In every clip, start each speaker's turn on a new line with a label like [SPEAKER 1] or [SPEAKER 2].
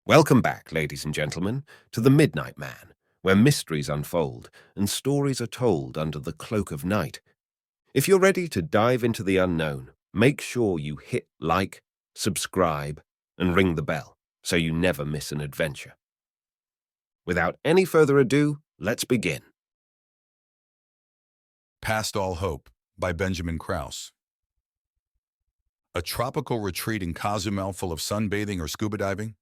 [SPEAKER 1] Welcome back, ladies and gentlemen, to The Midnight Man, where mysteries unfold and stories are told under the cloak of night. If you're ready to dive into the unknown, make sure you hit like, subscribe, and ring the bell so you never miss an adventure. Without any further ado, let's begin.
[SPEAKER 2] Past All Hope by Benjamin Krause. A tropical retreat in Cozumel full of sunbathing or scuba diving?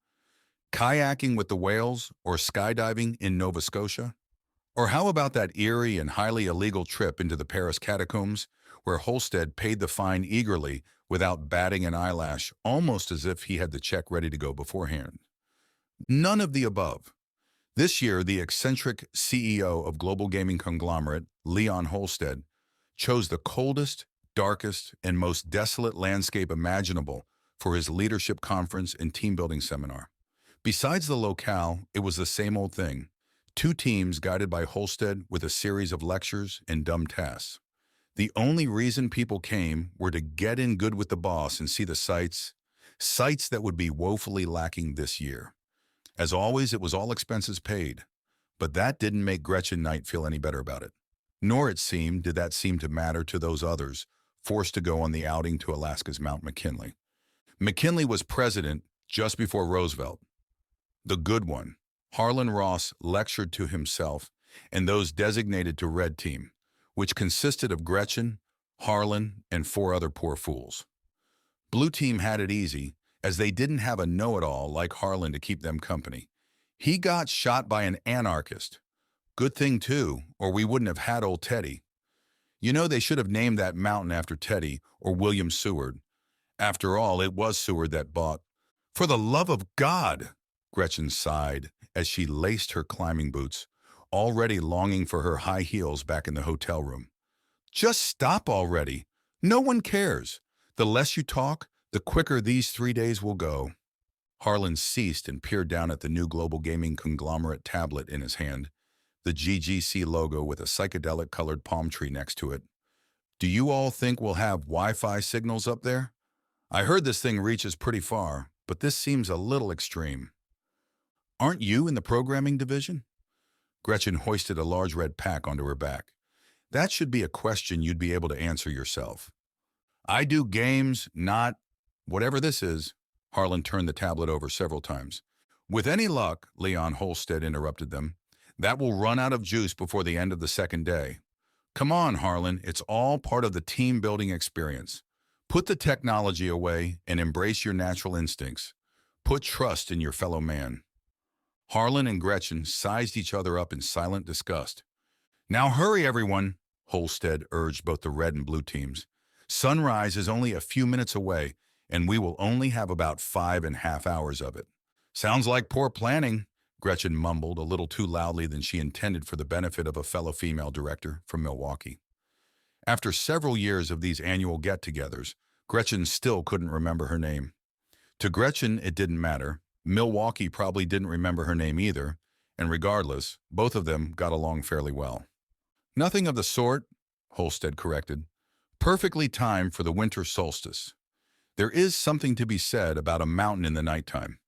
[SPEAKER 2] Kayaking with the whales or skydiving in Nova Scotia? Or how about that eerie and highly illegal trip into the Paris catacombs where Holstead paid the fine eagerly without batting an eyelash, almost as if he had the check ready to go beforehand? None of the above. This year, the eccentric CEO of global gaming conglomerate, Leon Holstead, chose the coldest, darkest, and most desolate landscape imaginable for his leadership conference and team-building seminar. Besides the locale, it was the same old thing. Two teams guided by Holstead with a series of lectures and dumb tasks. The only reason people came were to get in good with the boss and see the sights that would be woefully lacking this year. As always, it was all expenses paid. But that didn't make Gretchen Knight feel any better about it. Nor, it seemed, did that seem to matter to those others forced to go on the outing to Alaska's Mount McKinley. McKinley was president just before Roosevelt. The good one, Harlan Ross, lectured to himself and those designated to Red Team, which consisted of Gretchen, Harlan, and 4 other poor fools. Blue Team had it easy, as they didn't have a know-it-all like Harlan to keep them company. He got shot by an anarchist. Good thing, too, or we wouldn't have had old Teddy. You know, they should have named that mountain after Teddy or William Seward. After all, it was Seward that bought. For the love of God! Gretchen sighed as she laced her climbing boots, already longing for her high heels back in the hotel room. Just stop already. No one cares. The less you talk, the quicker these 3 days will go. Harlan ceased and peered down at the new global gaming conglomerate tablet in his hand, the GGC logo with a psychedelic-colored palm tree next to it. Do you all think we'll have Wi-Fi signals up there? I heard this thing reaches pretty far, but this seems a little extreme. Aren't you in the programming division? Gretchen hoisted a large red pack onto her back. That should be a question you'd be able to answer yourself. I do games, not whatever this is. Harlan turned the tablet over several times. With any luck, Leon Holstead interrupted them, that will run out of juice before the end of the second day. Come on, Harlan, it's all part of the team-building experience. Put the technology away and embrace your natural instincts. Put trust in your fellow man. Harlan and Gretchen sized each other up in silent disgust. Now hurry, everyone, Holstead urged both the red and blue teams. Sunrise is only a few minutes away, and we will only have about 5.5 hours of it. Sounds like poor planning, Gretchen mumbled a little too loudly than she intended for the benefit of a fellow female director from Milwaukee. After several years of these annual get-togethers, Gretchen still couldn't remember her name. To Gretchen, it didn't matter. Milwaukee probably didn't remember her name either, and regardless, both of them got along fairly well. Nothing of the sort, Holstead corrected. Perfectly timed for the winter solstice. There is something to be said about a mountain in the nighttime.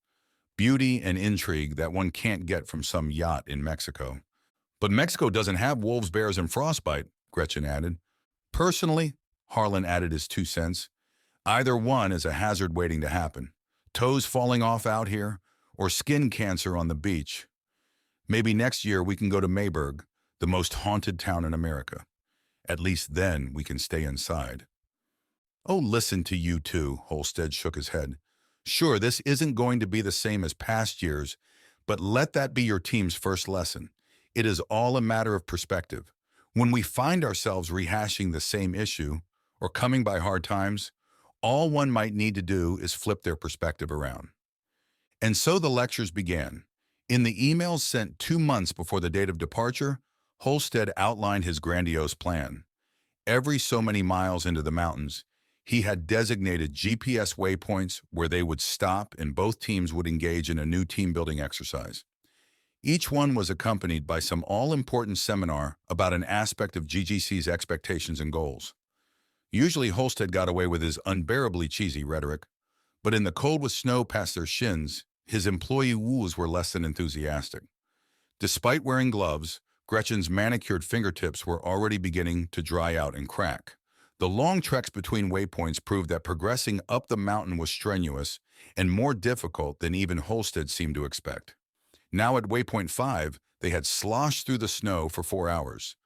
[SPEAKER 2] Beauty and intrigue that one can't get from some yacht in Mexico. But Mexico doesn't have wolves, bears, and frostbite, Gretchen added. Personally, Harlan added his 2 cents, either one is a hazard waiting to happen. Toes falling off out here, or skin cancer on the beach. Maybe next year we can go to Mayberg, the most haunted town in America. At least then we can stay inside. Oh, listen to you two, Holstead shook his head. Sure, this isn't going to be the same as past years, but let that be your team's first lesson. It is all a matter of perspective. When we find ourselves rehashing the same issue, or coming by hard times, all one might need to do is flip their perspective around. And so the lectures began. In the emails sent 2 months before the date of departure, Holstead outlined his grandiose plan. Every so many miles into the mountains, he had designated GPS waypoints where they would stop and both teams would engage in a new team-building exercise. Each one was accompanied by some all-important seminar about an aspect of GGC's expectations and goals. Usually Holstead got away with his unbearably cheesy rhetoric, but in the cold with snow past their shins, His employee woos were less than enthusiastic. Despite wearing gloves, Gretchen's manicured fingertips were already beginning to dry out and crack. The long treks between waypoints proved that progressing up the mountain was strenuous and more difficult than even Holstead seemed to expect. Now at waypoint 5, they had sloshed through the snow for 4 hours.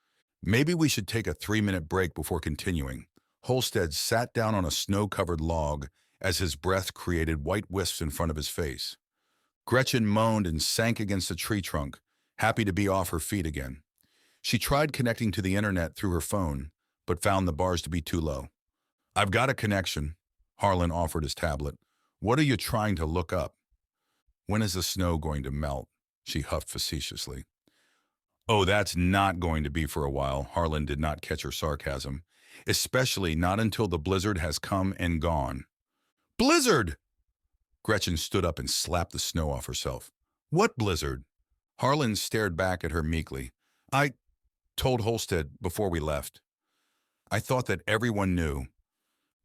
[SPEAKER 2] Maybe we should take a 3-minute break before continuing. Holstead sat down on a snow-covered log as his breath created white wisps in front of his face. Gretchen moaned and sank against a tree trunk, happy to be off her feet again. She tried connecting to the internet through her phone, but found the bars to be too low. "I've got a connection," Harlan offered his tablet. "What are you trying to look up?" "When is the snow going to melt?" she huffed facetiously. "Oh, that's not going to be for a while." Harlan did not catch her sarcasm. "Especially not until the blizzard has come and gone." "Blizzard!" Gretchen stood up and slapped the snow off herself. "What blizzard?" Harlan stared back at her meekly. "I told Holstead before we left. I thought that everyone knew."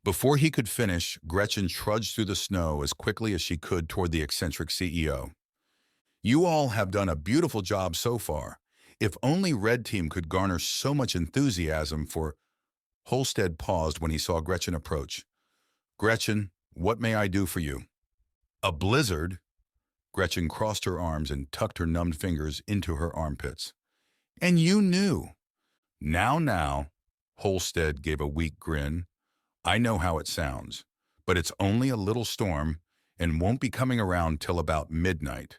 [SPEAKER 2] Before he could finish, Gretchen trudged through the snow as quickly as she could toward the eccentric CEO. "You all have done a beautiful job so far. If only Red Team could garner so much enthusiasm for—" Holstead paused when he saw Gretchen approach. "Gretchen, what may I do for you?" "A blizzard?" Gretchen crossed her arms and tucked her numbed fingers into her armpits. "And you knew." Now, Holstead gave a weak grin. "I know how it sounds, but it's only a little storm and won't be coming around till about midnight.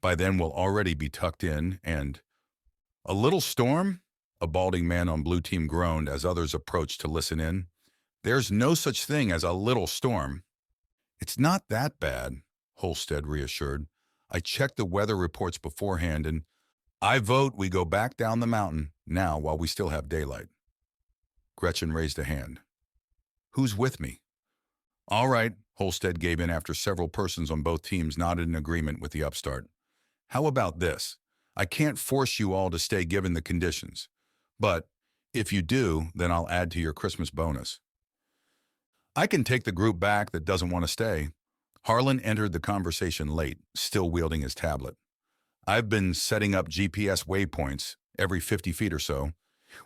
[SPEAKER 2] By then we'll already be tucked in and—" "A little storm?" A balding man on blue team groaned as others approached to listen in. "There's no such thing as a little storm." "It's not that bad," Holstead reassured. "I checked the weather reports beforehand and I vote we go back down the mountain now while we still have daylight." Gretchen raised a hand. "Who's with me?" "All right," Holstead gave in after several persons on both teams nodded in agreement with the upstart. "How about this? I can't force you all to stay given the conditions. But if you do, then I'll add to your Christmas bonus." "I can take the group back that doesn't want to stay." Harlan entered the conversation late, still wielding his tablet. "I've been setting up GPS waypoints every 50 feet or so.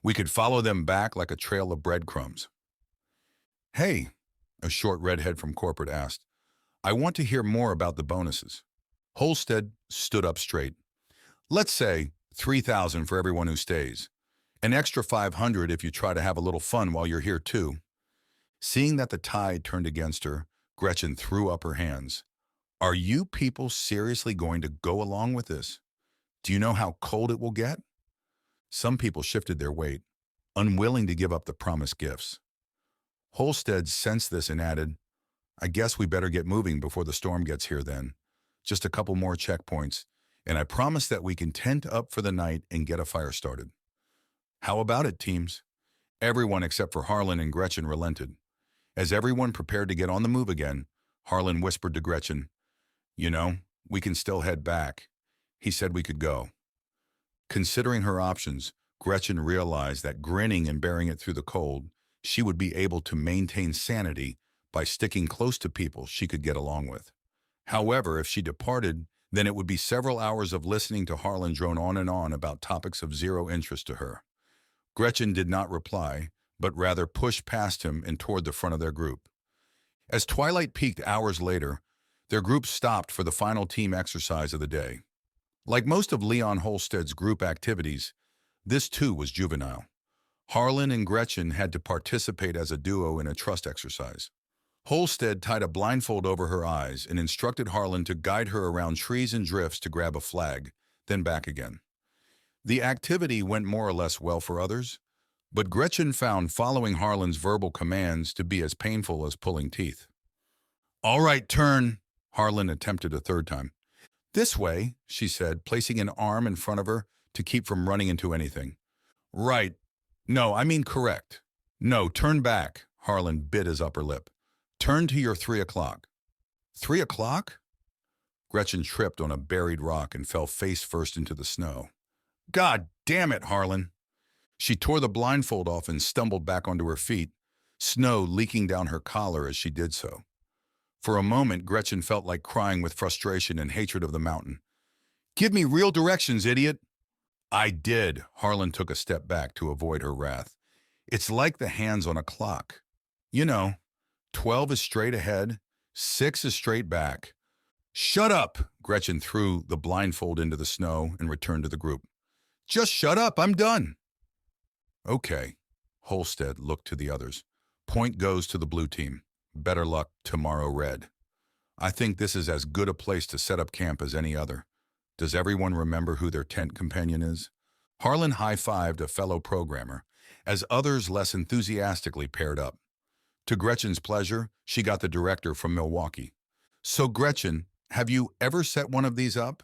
[SPEAKER 2] We could follow them back like a trail of breadcrumbs." "Hey," a short redhead from corporate asked, "I want to hear more about the bonuses." Holstead stood up straight. "Let's say 3,000 for everyone who stays. An extra 500 if you try to have a little fun while you're here too." Seeing that the tide turned against her, Gretchen threw up her hands. "Are you people seriously going to go along with this? Do you know how cold it will get?" Some people shifted their weight, unwilling to give up the promised gifts. Holstead sensed this and added, "I guess we better get moving before the storm gets here then. Just a couple more checkpoints, and I promise that we can tent up for the night and get a fire started." "How about it, teams?" Everyone except for Harlan and Gretchen relented. As everyone prepared to get on the move again, Harlan whispered to Gretchen, "You know, we can still head back. He said we could go." Considering her options, Gretchen realized that grinning and bearing it through the cold, she would be able to maintain sanity by sticking close to people she could get along with. However, if she departed, then it would be several hours of listening to Harlan drone on and on about topics of zero interest to her. Gretchen did not reply, but rather pushed past him and toward the front of their group. As twilight peaked hours later, their group stopped for the final team exercise of the day. Like most of Leon Holstead's group activities, this too was juvenile. Harlan and Gretchen had to participate as a duo in a trust exercise. Holstead tied a blindfold over her eyes and instructed Harlan to guide her around trees and drifts to grab a flag, then back again. The activity went more or less well for others, but Gretchen found following Harlan's verbal commands to be as painful as pulling teeth. "All right, turn," Harlan attempted a third time. "This way," she said, placing an arm in front of her to keep from running into anything. "Right. No, I mean correct. No, turn back," Harlan bit his upper lip. "Turn to your 3 o'clock." 3 o'clock? Gretchen tripped on a buried rock and fell face first into the snow. "God damn it, Harlan!" She tore the blindfold off and stumbled back onto her feet, snow leaking down her collar as she did so. For a moment, Gretchen felt like crying with frustration and hatred of the mountain. Give me real directions, idiot! I did. Harlan took a step back to avoid her wrath. It's like the hands on a clock. You know, 12 is straight ahead, 6 is straight back. Shut up! Gretchen threw the blindfold into the snow and returned to the group. Just shut up, I'm done. Okay. Holstead looked to the others. Point goes to the blue team. Better luck tomorrow, Red. I think this is as good a place to set up camp as any other. Does everyone remember who their tent companion is? Harlan high-fived a fellow programmer, as others less enthusiastically paired up. To Gretchen's pleasure, she got the director from Milwaukee. So Gretchen, have you ever set one of these up?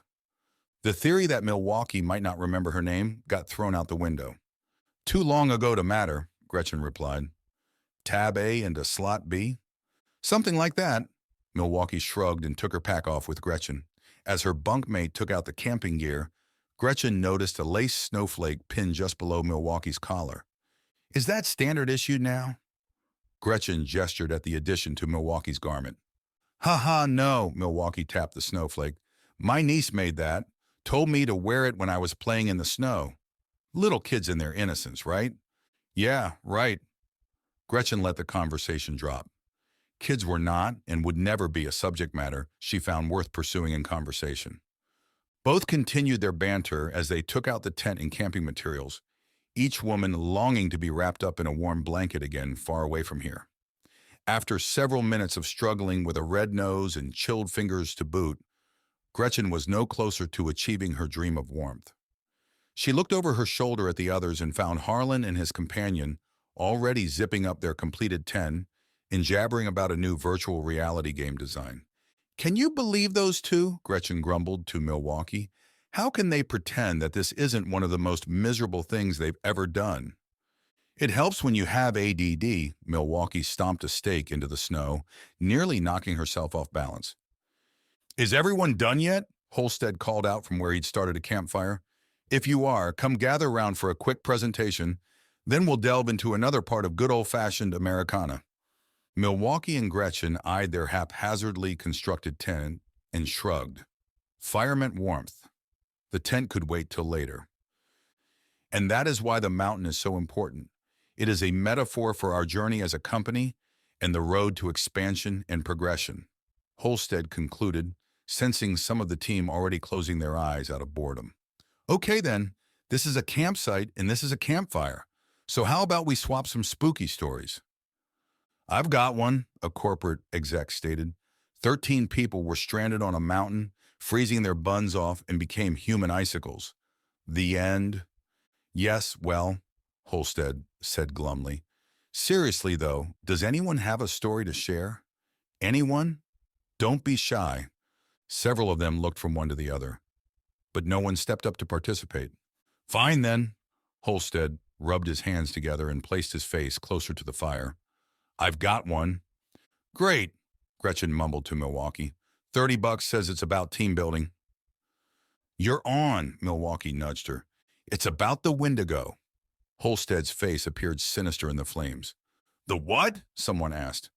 [SPEAKER 2] The theory that Milwaukee might not remember her name got thrown out the window. Too long ago to matter, Gretchen replied. Tab A into slot B? Something like that. Milwaukee shrugged and took her pack off with Gretchen. As her bunkmate took out the camping gear, Gretchen noticed a lace snowflake pinned just below Milwaukee's collar. Is that standard issue now? Gretchen gestured at the addition to Milwaukee's garment. Ha ha, no, Milwaukee tapped the snowflake. My niece made that, told me to wear it when I was playing in the snow. Little kids in their innocence, right? Yeah, right. Gretchen let the conversation drop. Kids were not and would never be a subject matter she found worth pursuing in conversation. Both continued their banter as they took out the tent and camping materials, each woman longing to be wrapped up in a warm blanket again far away from here. After several minutes of struggling with a red nose and chilled fingers to boot, Gretchen was no closer to achieving her dream of warmth. She looked over her shoulder at the others and found Harlan and his companion already zipping up their completed 10 and jabbering about a new virtual reality game design. Can you believe those two? Gretchen grumbled to Milwaukee. How can they pretend that this isn't one of the most miserable things they've ever done? It helps when you have ADD, Milwaukee stomped a stake into the snow, nearly knocking herself off balance. Is everyone done yet? Holstead called out from where he'd started a campfire. If you are, come gather round for a quick presentation, then we'll delve into another part of good old-fashioned Americana. Milwaukee and Gretchen eyed their haphazardly constructed tent and shrugged. Fire meant warmth. The tent could wait till later. And that is why the mountain is so important. It is a metaphor for our journey as a company and the road to expansion and progression. Holstead concluded, sensing some of the team already closing their eyes out of boredom. Okay then, this is a campsite and this is a campfire. So how about we swap some spooky stories? I've got one, a corporate exec stated. 13 people were stranded on a mountain, freezing their buns off and became human icicles. The end. Yes, well, Holstead said glumly. Seriously, though, does anyone have a story to share? Anyone? Don't be shy. Several of them looked from one to the other, but no one stepped up to participate. Fine, then. Holstead rubbed his hands together and placed his face closer to the fire. I've got one. Great, Gretchen mumbled to Milwaukee. $30 says it's about team building. You're on, Milwaukee nudged her. It's about the Wendigo. Holstead's face appeared sinister in the flames. The what? Someone asked.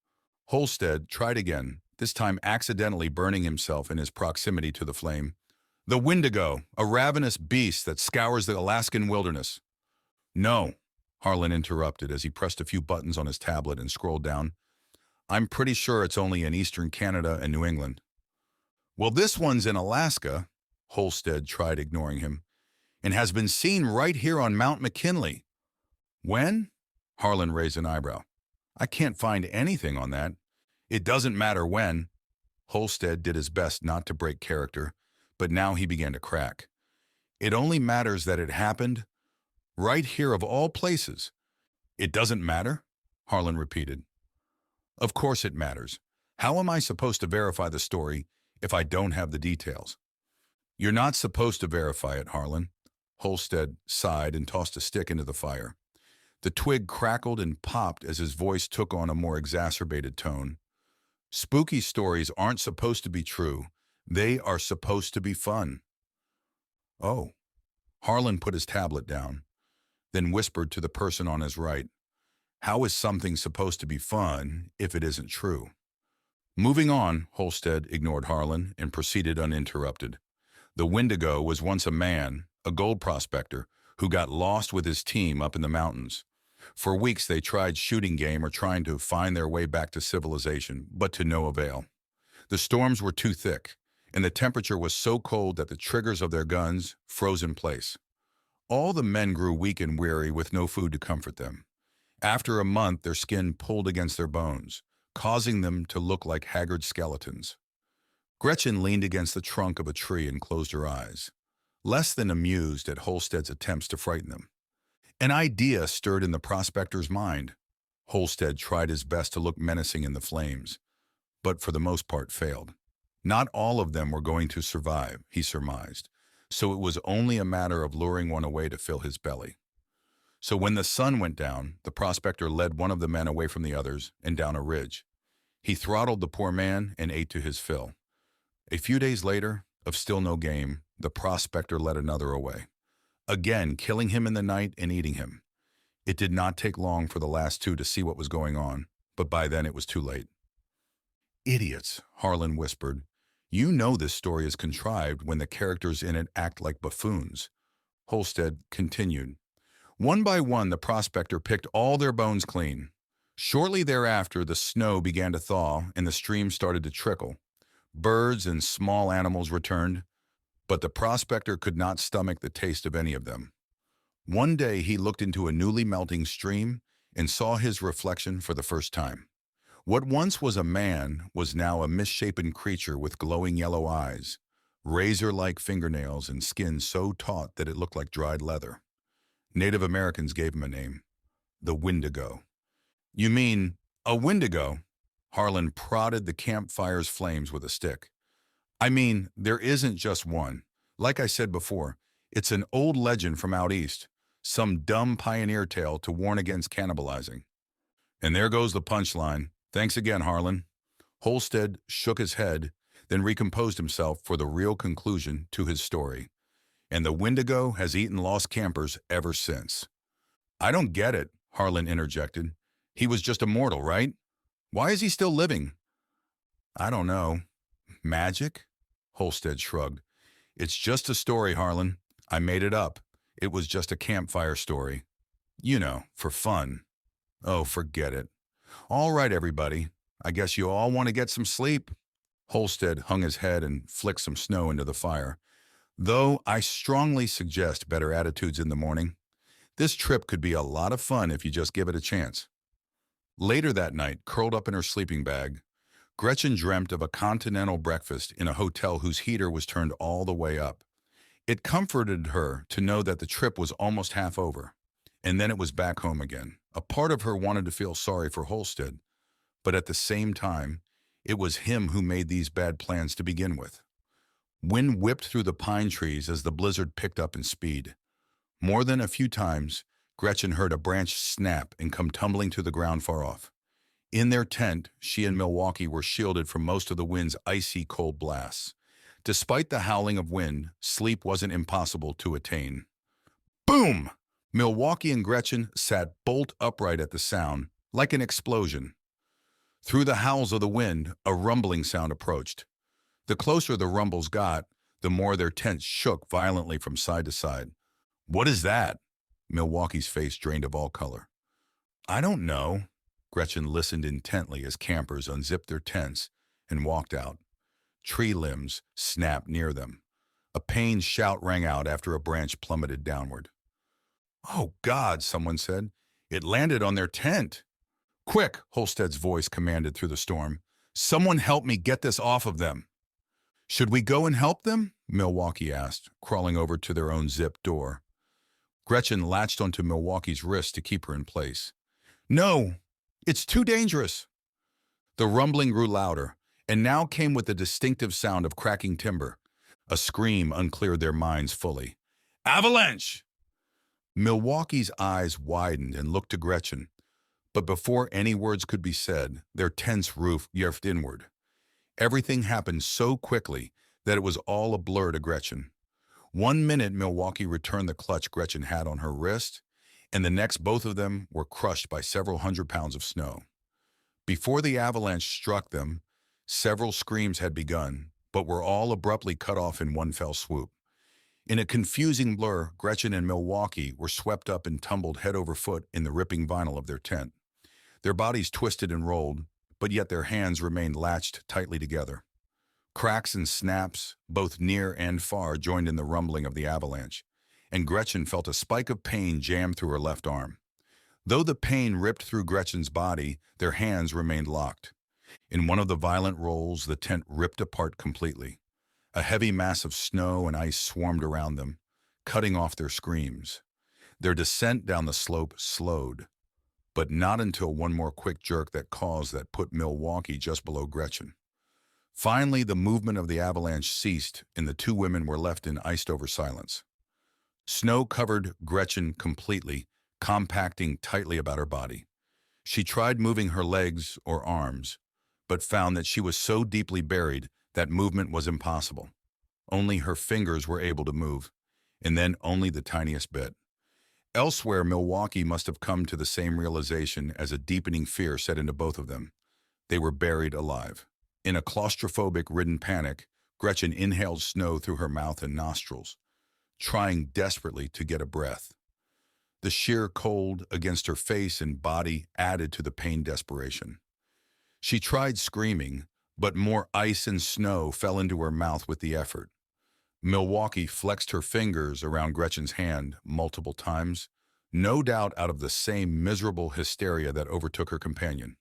[SPEAKER 2] Holstead tried again, this time accidentally burning himself in his proximity to the flame. The Wendigo, a ravenous beast that scours the Alaskan wilderness. No, Harlan interrupted as he pressed a few buttons on his tablet and scrolled down. I'm pretty sure it's only in eastern Canada and New England. Well, this one's in Alaska, Holstead tried ignoring him, and has been seen right here on Mount McKinley. When? Harlan raised an eyebrow. I can't find anything on that. It doesn't matter when. Holstead did his best not to break character, but now he began to crack. It only matters that it happened right here of all places. It doesn't matter? Harlan repeated. Of course it matters. How am I supposed to verify the story if I don't have the details? You're not supposed to verify it, Harlan. Holstead sighed and tossed a stick into the fire. The twig crackled and popped as his voice took on a more exacerbated tone. Spooky stories aren't supposed to be true. They are supposed to be fun. Oh. Harlan put his tablet down, then whispered to the person on his right. How is something supposed to be fun if it isn't true? Moving on, Holstead ignored Harlan and proceeded uninterrupted. The Wendigo was once a man, a gold prospector, who got lost with his team up in the mountains. For weeks they tried shooting game or trying to find their way back to civilization, but to no avail. The storms were too thick, and the temperature was so cold that the triggers of their guns froze in place. All the men grew weak and weary with no food to comfort them. After a month, their skin pulled against their bones, causing them to look like haggard skeletons. Gretchen leaned against the trunk of a tree and closed her eyes, less than amused at Holstead's attempts to frighten them. An idea stirred in the prospector's mind. Holstead tried his best to look menacing in the flames, but for the most part failed. Not all of them were going to survive, he surmised, so it was only a matter of luring one away to fill his belly. So when the sun went down, the prospector led one of the men away from the others and down a ridge. He throttled the poor man and ate to his fill. A few days later, of still no game, the prospector led another away, again killing him in the night and eating him. It did not take long for the last two to see what was going on, but by then it was too late. "Idiots," Harlan whispered. "You know this story is contrived when the characters in it act like buffoons." Holstead continued. One by one, the prospector picked all their bones clean. Shortly thereafter, the snow began to thaw and the stream started to trickle. Birds and small animals returned, but the prospector could not stomach the taste of any of them. One day he looked into a newly melting stream and saw his reflection for the first time. What once was a man was now a misshapen creature with glowing yellow eyes, razor-like fingernails, and skin so taut that it looked like dried leather. Native Americans gave him a name, the Wendigo. "You mean a Wendigo?" Harlan prodded the campfire's flames with a stick. "I mean, there isn't just one. Like I said before, it's an old legend from out east, some dumb pioneer tale to warn against cannibalizing." And there goes the punchline. Thanks again, Harlan. Holstead shook his head, then recomposed himself for the real conclusion to his story. And the Wendigo has eaten lost campers ever since. "I don't get it," Harlan interjected. "He was just a mortal, right? Why is he still living?" "I don't know. Magic?" Holstead shrugged. "It's just a story, Harlan. I made it up. It was just a campfire story. You know, for fun." "Oh, forget it. All right, everybody. I guess you all want to get some sleep." Holstead hung his head and flicked some snow into the fire. "Though I strongly suggest better attitudes in the morning. This trip could be a lot of fun if you just give it a chance." Later that night, curled up in her sleeping bag, Gretchen dreamt of a continental breakfast in a hotel whose heater was turned all the way up. It comforted her to know that the trip was almost half over, and then it was back home again. A part of her wanted to feel sorry for Holstead, but at the same time, it was him who made these bad plans to begin with. Wind whipped through the pine trees as the blizzard picked up in speed. More than a few times, Gretchen heard a branch snap and come tumbling to the ground far off. In their tent, she and Milwaukee were shielded from most of the wind's icy cold blasts. Despite the howling of wind, sleep wasn't impossible to attain. Boom! Milwaukee and Gretchen sat bolt upright at the sound, like an explosion. Through the howls of the wind, a rumbling sound approached. The closer the rumbles got, the more their tents shook violently from side to side. "What is that?" Milwaukee's face drained of all color. "I don't know." Gretchen listened intently as campers unzipped their tents and walked out. Tree limbs snapped near them. A pained shout rang out after a branch plummeted downward. "Oh, God," someone said. "It landed on their tent." "Quick," Holstead's voice commanded through the storm. "Someone help me get this off of them." "Should we go and help them?" Milwaukee asked, crawling over to their own zipped door. Gretchen latched onto Milwaukee's wrist to keep her in place. "No, it's too dangerous." The rumbling grew louder, and now came with the distinctive sound of cracking timber. A scream uncleared their minds fully. "Avalanche!" Milwaukee's eyes widened and looked to Gretchen, but before any words could be said, their tent's roof yerfed inward. Everything happened so quickly that it was all a blur to Gretchen. One minute, Milwaukee returned the clutch Gretchen had on her wrist, and the next both of them were crushed by several hundred pounds of snow. Before the avalanche struck them, Several screams had begun, but were all abruptly cut off in one fell swoop. In a confusing blur, Gretchen and Milwaukee were swept up and tumbled head over foot in the ripping vinyl of their tent. Their bodies twisted and rolled, but yet their hands remained latched tightly together. Cracks and snaps, both near and far, joined in the rumbling of the avalanche, and Gretchen felt a spike of pain jam through her left arm. Though the pain ripped through Gretchen's body, their hands remained locked. In one of the violent rolls, the tent ripped apart completely. A heavy mass of snow and ice swarmed around them, cutting off their screams. Their descent down the slope slowed, but not until one more quick jerk that put Milwaukee just below Gretchen. Finally, the movement of the avalanche ceased, and the two women were left in iced-over silence. Snow covered Gretchen completely, compacting tightly about her body. She tried moving her legs or arms, but found that she was so deeply buried that movement was impossible. Only her fingers were able to move, and then only the tiniest bit. Elsewhere, Milwaukee must have come to the same realization as a deepening fear set into both of them. They were buried alive. In a claustrophobic-ridden panic, Gretchen inhaled snow through her mouth and nostrils, trying desperately to get a breath. The sheer cold against her face and body added to the pain desperation. She tried screaming, but more ice and snow fell into her mouth with the effort. Milwaukee flexed her fingers around Gretchen's hand multiple times, no doubt out of the same miserable hysteria that overtook her companion.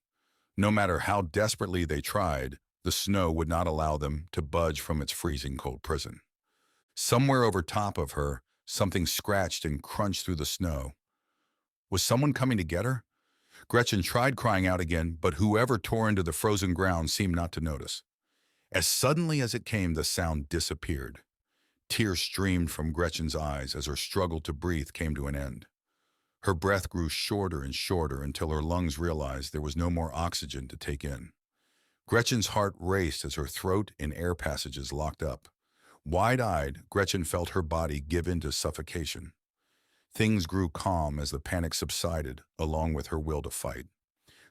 [SPEAKER 2] No matter how desperately they tried, the snow would not allow them to budge from its freezing cold prison. Somewhere over top of her, something scratched and crunched through the snow. Was someone coming to get her? Gretchen tried crying out again, but whoever tore into the frozen ground seemed not to notice. As suddenly as it came, the sound disappeared. Tears streamed from Gretchen's eyes as her struggle to breathe came to an end. Her breath grew shorter and shorter until her lungs realized there was no more oxygen to take in. Gretchen's heart raced as her throat and air passages locked up. Wide-eyed, Gretchen felt her body give in to suffocation. Things grew calm as the panic subsided, along with her will to fight.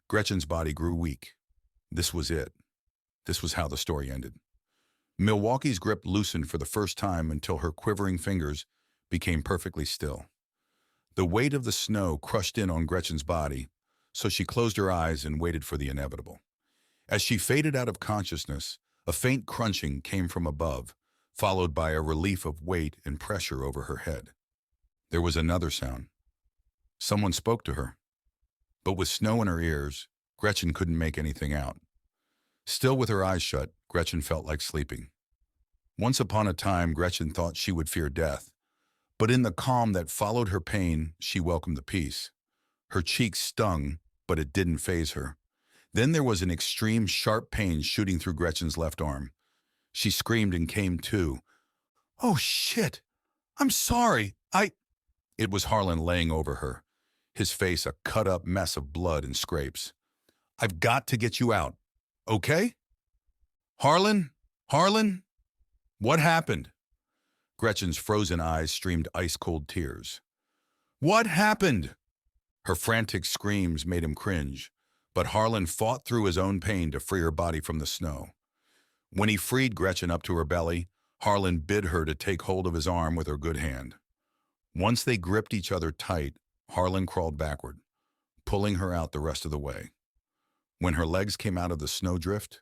[SPEAKER 2] Gretchen's body grew weak. This was it. This was how the story ended. Milwaukee's grip loosened for the first time until her quivering fingers became perfectly still. The weight of the snow crushed in on Gretchen's body, so she closed her eyes and waited for the inevitable. As she faded out of consciousness, a faint crunching came from above, followed by a relief of weight and pressure over her head. There was another sound. Someone spoke to her. But with snow in her ears, Gretchen couldn't make anything out. Still with her eyes shut, Gretchen felt like sleeping. Once upon a time, Gretchen thought she would fear death, but in the calm that followed her pain, she welcomed the peace. Her cheeks stung, but it didn't faze her. Then there was an extreme, sharp pain shooting through Gretchen's left arm. She screamed and came to. "Oh, shit! I'm sorry! It was Harlan laying over her, his face a cut-up mess of blood and scrapes. "I've got to get you out. Okay? Harlan? Harlan? What happened?" Gretchen's frozen eyes streamed ice-cold tears. "What happened?" Her frantic screams made him cringe, but Harlan fought through his own pain to free her body from the snow. When he freed Gretchen up to her belly, Harlan bid her to take hold of his arm with her good hand. Once they gripped each other tight, Harlan crawled backward, pulling her out the rest of the way. When her legs came out of the snowdrift,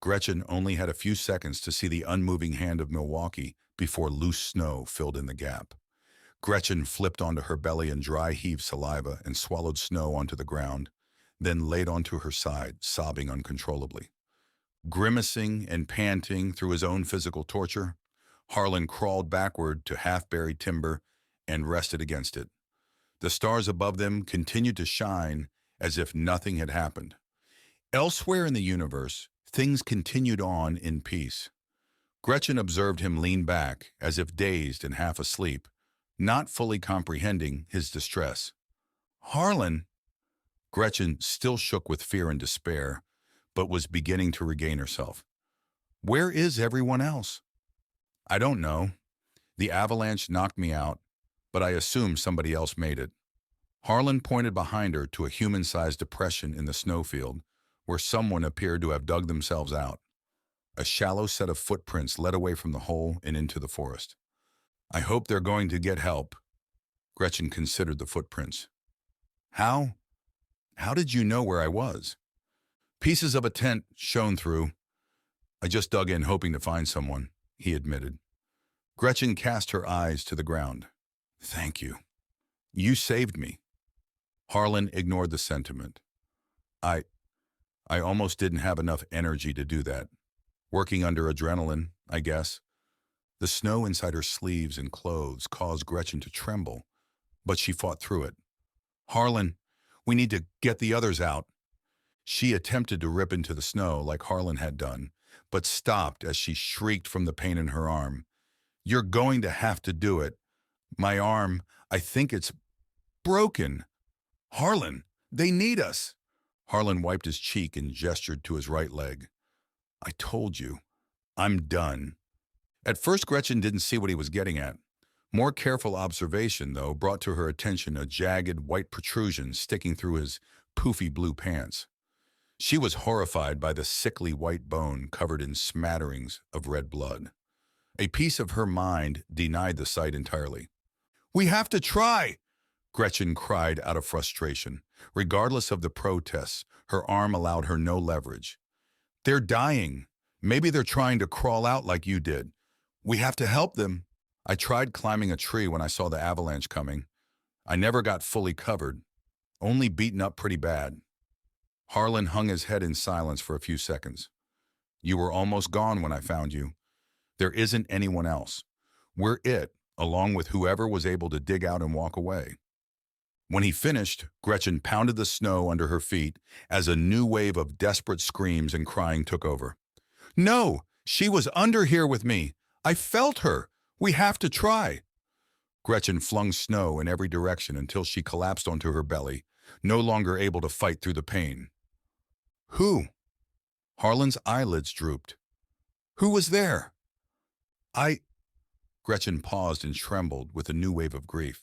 [SPEAKER 2] Gretchen only had a few seconds to see the unmoving hand of Milwaukee before loose snow filled in the gap. Gretchen flipped onto her belly in dry heaved saliva and swallowed snow onto the ground, then laid onto her side, sobbing uncontrollably. Grimacing and panting through his own physical torture, Harlan crawled backward to half-buried timber and rested against it. The stars above them continued to shine as if nothing had happened. Elsewhere in the universe, things continued on in peace. Gretchen observed him lean back, as if dazed and half asleep, not fully comprehending his distress. "Harlan?" Gretchen still shook with fear and despair, but was beginning to regain herself. "Where is everyone else?" "I don't know. The avalanche knocked me out, but I assume somebody else made it." Harlan pointed behind her to a human-sized depression in the snowfield, where someone appeared to have dug themselves out. A shallow set of footprints led away from the hole and into the forest. I hope they're going to get help. Gretchen considered the footprints. How? How did you know where I was? Pieces of a tent shone through. I just dug in hoping to find someone, he admitted. Gretchen cast her eyes to the ground. Thank you. You saved me. Harlan ignored the sentiment. I almost didn't have enough energy to do that. Working under adrenaline, I guess. The snow inside her sleeves and clothes caused Gretchen to tremble, but she fought through it. Harlan, we need to get the others out. She attempted to rip into the snow like Harlan had done, but stopped as she shrieked from the pain in her arm. You're going to have to do it. My arm, I think it's broken. Harlan, they need us. Harlan wiped his cheek and gestured to his right leg. I told you, I'm done. At first, Gretchen didn't see what he was getting at. More careful observation, though, brought to her attention a jagged white protrusion sticking through his poofy blue pants. She was horrified by the sickly white bone covered in smatterings of red blood. A piece of her mind denied the sight entirely. We have to try, Gretchen cried out of frustration. Regardless of the protests, her arm allowed her no leverage. They're dying. Maybe they're trying to crawl out like you did. We have to help them. I tried climbing a tree when I saw the avalanche coming. I never got fully covered, only beaten up pretty bad. Harlan hung his head in silence for a few seconds. You were almost gone when I found you. There isn't anyone else. We're it, along with whoever was able to dig out and walk away. When he finished, Gretchen pounded the snow under her feet as a new wave of desperate screams and crying took over. No, she was under here with me. I felt her. We have to try. Gretchen flung snow in every direction until she collapsed onto her belly, no longer able to fight through the pain. Who? Harlan's eyelids drooped. Who was there? Gretchen paused and trembled with a new wave of grief.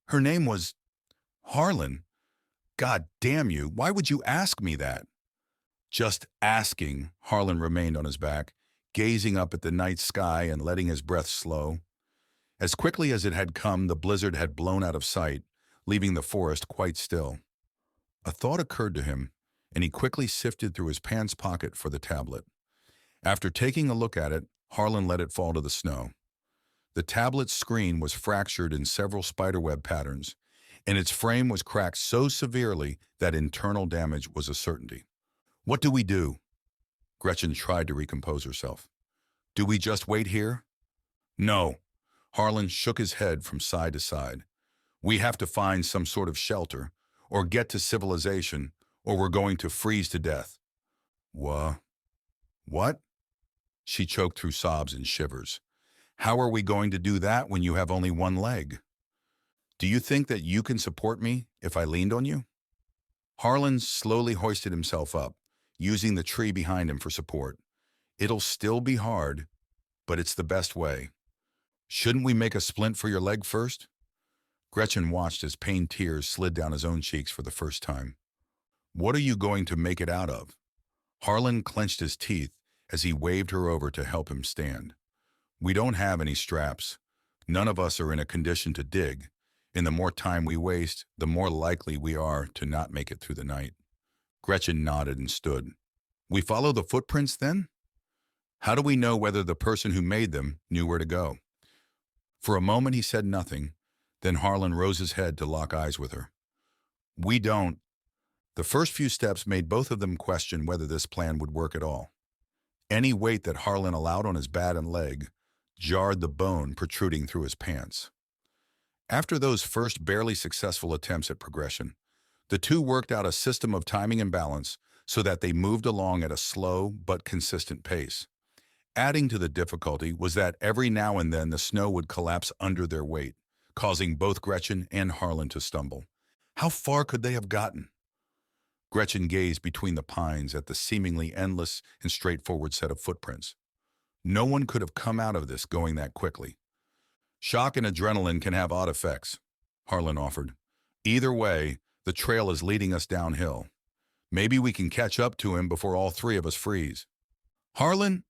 [SPEAKER 2] Her name was Harlan. God damn you, why would you ask me that? Just asking, Harlan remained on his back, gazing up at the night sky and letting his breath slow. As quickly as it had come, the blizzard had blown out of sight, leaving the forest quite still. A thought occurred to him, and he quickly sifted through his pants pocket for the tablet. After taking a look at it, Harlan let it fall to the snow. The tablet's screen was fractured in several spiderweb patterns, and its frame was cracked so severely that internal damage was a certainty. What do we do? Gretchen tried to recompose herself. Do we just wait here? No. Harlan shook his head from side to side. We have to find some sort of shelter, or get to civilization, or we're going to freeze to death. What? She choked through sobs and shivers. How are we going to do that when you have only one leg? Do you think that you can support me if I leaned on you? Harlan slowly hoisted himself up, using the tree behind him for support. It'll still be hard, but it's the best way. Shouldn't we make a splint for your leg first? Gretchen watched as pain tears slid down his own cheeks for the first time. What are you going to make it out of? Harlan clenched his teeth as he waved her over to help him stand. We don't have any straps. None of us are in a condition to dig, and the more time we waste, the more likely we are to not make it through the night. Gretchen nodded and stood. We follow the footprints then? How do we know whether the person who made them knew where to go? For a moment he said nothing, then Harlan rose his head to lock eyes with her. We don't. The first few steps made both of them question whether this plan would work at all. Any weight that Harlan allowed on his bat and leg jarred the bone protruding through his pants. After those first barely successful attempts at progression, the two worked out a system of timing and balance so that they moved along at a slow but consistent pace. Adding to the difficulty was that every now and then the snow would collapse under their weight, causing both Gretchen and Harlan to stumble. How far could they have gotten? Gretchen gazed between the pines at the seemingly endless and straightforward set of footprints. No one could have come out of this going that quickly. Shock and adrenaline can have odd effects, Harlan offered. Either way, the trail is leading us downhill. Maybe we can catch up to him before all three of us freeze. Harlan?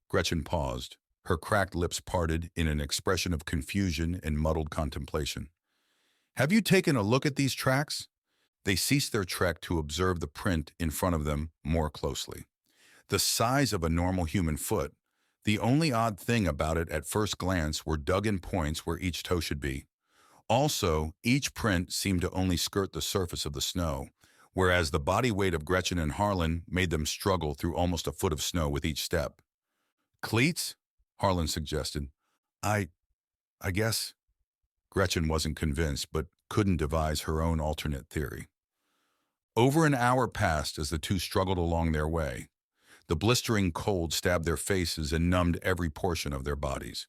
[SPEAKER 2] Gretchen paused, her cracked lips parted in an expression of confusion and muddled contemplation. Have you taken a look at these tracks? They ceased their trek to observe the print in front of them more closely. The size of a normal human foot, the only odd thing about it at first glance were dug-in points where each toe should be. Also, each print seemed to only skirt the surface of the snow, whereas the body weight of Gretchen and Harlan made them struggle through almost a foot of snow with each step. Cleats? Harlan suggested. I guess. Gretchen wasn't convinced, but couldn't devise her own alternate theory. Over an hour passed as the two struggled along their way. The blistering cold stabbed their faces and numbed every portion of their bodies.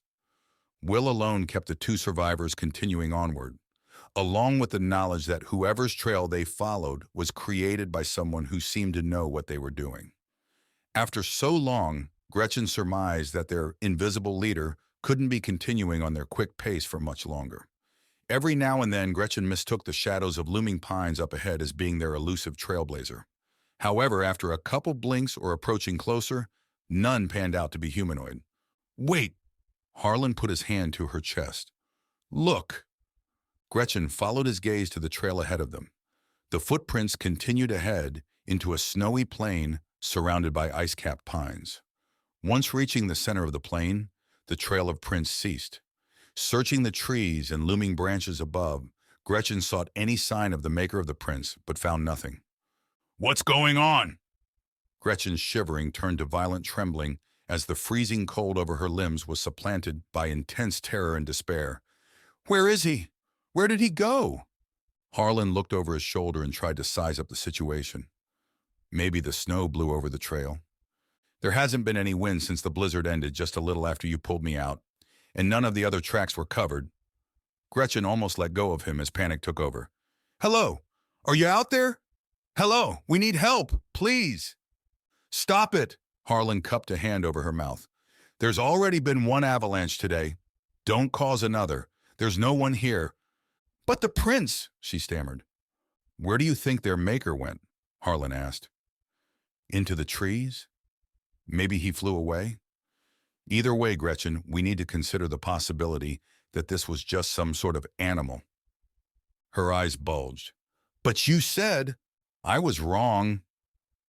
[SPEAKER 2] Will alone kept the two survivors continuing onward, along with the knowledge that whoever's trail they followed was created by someone who seemed to know what they were doing. After so long, Gretchen surmised that their invisible leader couldn't be continuing on their quick pace for much longer. Every now and then, Gretchen mistook the shadows of looming pines up ahead as being their elusive trailblazer. However, after a couple blinks or approaching closer, none panned out to be humanoid. Wait! Harlan put his hand to her chest. Look! Gretchen followed his gaze to the trail ahead of them. The footprints continued ahead into a snowy plain surrounded by ice-capped pines. Once reaching the center of the plain, the trail of prints ceased. Searching the trees and looming branches above, Gretchen sought any sign of the maker of the prints, but found nothing. What's going on? Gretchen's shivering turned to violent trembling as the freezing cold over her limbs was supplanted by intense terror and despair. Where is he? Where did he go? Harlan looked over his shoulder and tried to size up the situation. Maybe the snow blew over the trail. There hasn't been any wind since the blizzard ended just a little after you pulled me out, and none of the other tracks were covered. Gretchen almost let go of him as panic took over. Hello? Are you out there? Hello? We need help, please. Stop it! Harlan cupped a hand over her mouth. There's already been one avalanche today. Don't cause another. There's no one here. But the prince, she stammered. Where do you think their maker went? Harlan asked. Into the trees? Maybe he flew away? Either way, Gretchen, we need to consider the possibility that this was just some sort of animal. Her eyes bulged. But you said... I was wrong.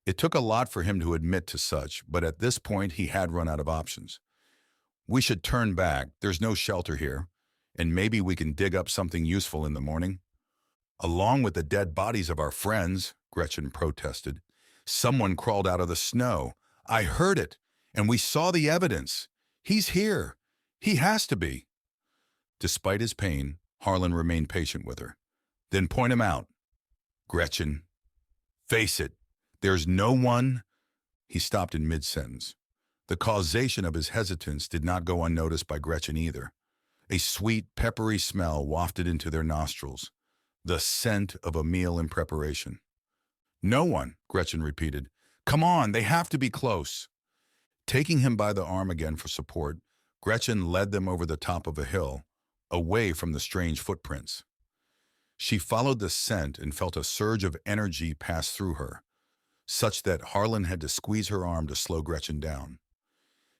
[SPEAKER 2] It took a lot for him to admit to such, but at this point he had run out of options. We should turn back. There's no shelter here, and maybe we can dig up something useful in the morning. Along with the dead bodies of our friends, Gretchen protested. Someone crawled out of the snow. I heard it, and we saw the evidence. He's here. He has to be. Despite his pain, Harlan remained patient with her. Then point him out. Gretchen, face it. There's no one... He stopped in mid-sentence. The causation of his hesitance did not go unnoticed by Gretchen either. A sweet, peppery smell wafted into their nostrils, the scent of a meal in preparation. No one, Gretchen repeated. Come on, they have to be close. Taking him by the arm again for support, Gretchen led them over the top of a hill, away from the strange footprints. She followed the scent and felt a surge of energy pass through her, such that Harlan had to squeeze her arm to slow Gretchen down.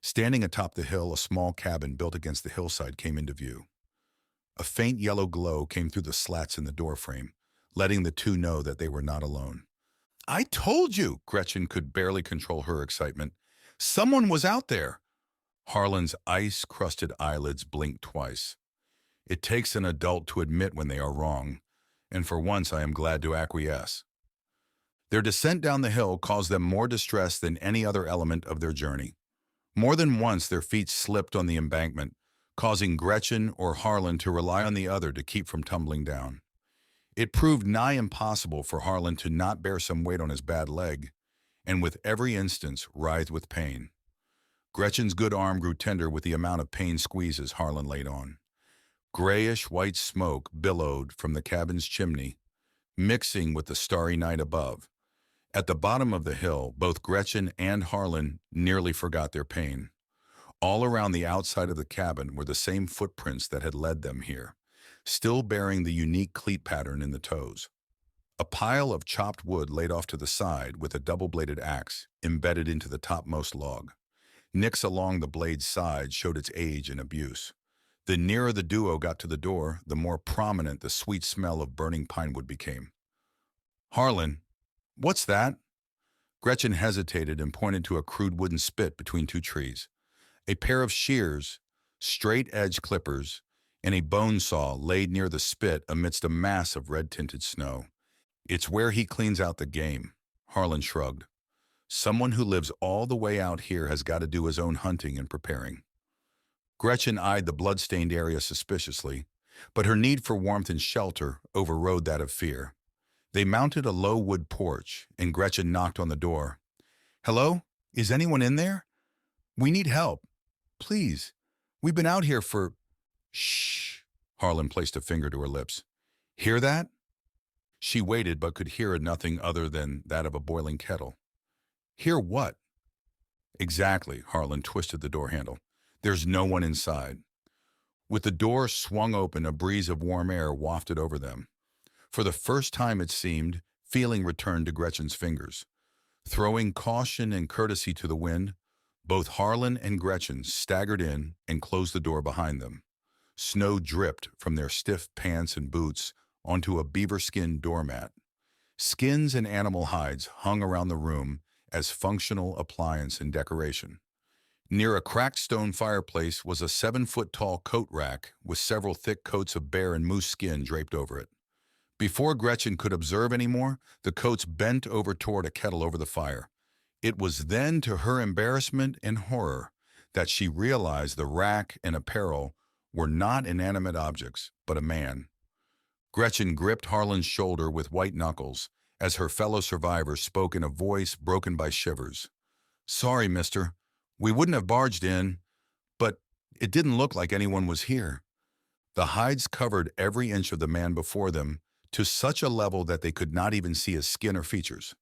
[SPEAKER 2] Standing atop the hill, a small cabin built against the hillside came into view. A faint yellow glow came through the slats in the doorframe, letting the two know that they were not alone. I told you, Gretchen could barely control her excitement. Someone was out there. Harlan's ice-crusted eyelids blinked twice. It takes an adult to admit when they are wrong, and for once I am glad to acquiesce. Their descent down the hill caused them more distress than any other element of their journey. More than once their feet slipped on the embankment, causing Gretchen or Harlan to rely on the other to keep from tumbling down. It proved nigh impossible for Harlan to not bear some weight on his bad leg, and with every instance writhed with pain. Gretchen's good arm grew tender with the amount of pain squeezes Harlan laid on. Grayish-white smoke billowed from the cabin's chimney, mixing with the starry night above. At the bottom of the hill, both Gretchen and Harlan nearly forgot their pain. All around the outside of the cabin were the same footprints that had led them here, still bearing the unique cleat pattern in the toes. A pile of chopped wood laid off to the side with a double-bladed axe embedded into the topmost log. Nicks along the blade's side showed its age and abuse. The nearer the duo got to the door, the more prominent the sweet smell of burning pine wood became. "Harlan, what's that?" Gretchen hesitated and pointed to a crude wooden spit between two trees. A pair of shears, straight-edge clippers, and a bone saw laid near the spit amidst a mass of red-tinted snow. "It's where he cleans out the game," Harlan shrugged. "Someone who lives all the way out here has got to do his own hunting and preparing." Gretchen eyed the blood-stained area suspiciously, but her need for warmth and shelter overrode that of fear. They mounted a low wood porch, and Gretchen knocked on the door. "Hello? Is anyone in there? We need help. Please. We've been out here for—" "Shh." Harlan placed a finger to her lips. "Hear that?" She waited but could hear nothing other than that of a boiling kettle. "Hear what?" "Exactly." Harlan twisted the door handle. "There's no one inside." With the door swung open, a breeze of warm air wafted over them. For the first time, it seemed, feeling returned to Gretchen's fingers. Throwing caution and courtesy to the wind, both Harlan and Gretchen staggered in and closed the door behind them. Snow dripped from their stiff pants and boots onto a beaver-skin doormat. Skins and animal hides hung around the room as functional appliance and decoration. Near a cracked stone fireplace was a 7-foot-tall coat rack with several thick coats of bear and moose skin draped over it. Before Gretchen could observe any more, the coats bent over toward a kettle over the fire. It was then, to her embarrassment and horror, that she realized the rack and apparel were not inanimate objects, but a man. Gretchen gripped Harlan's shoulder with white knuckles as her fellow survivor spoke in a voice broken by shivers. "Sorry, mister. We wouldn't have barged in, but it didn't look like anyone was here." The hides covered every inch of the man before them, to such a level that they could not even see his skin or features.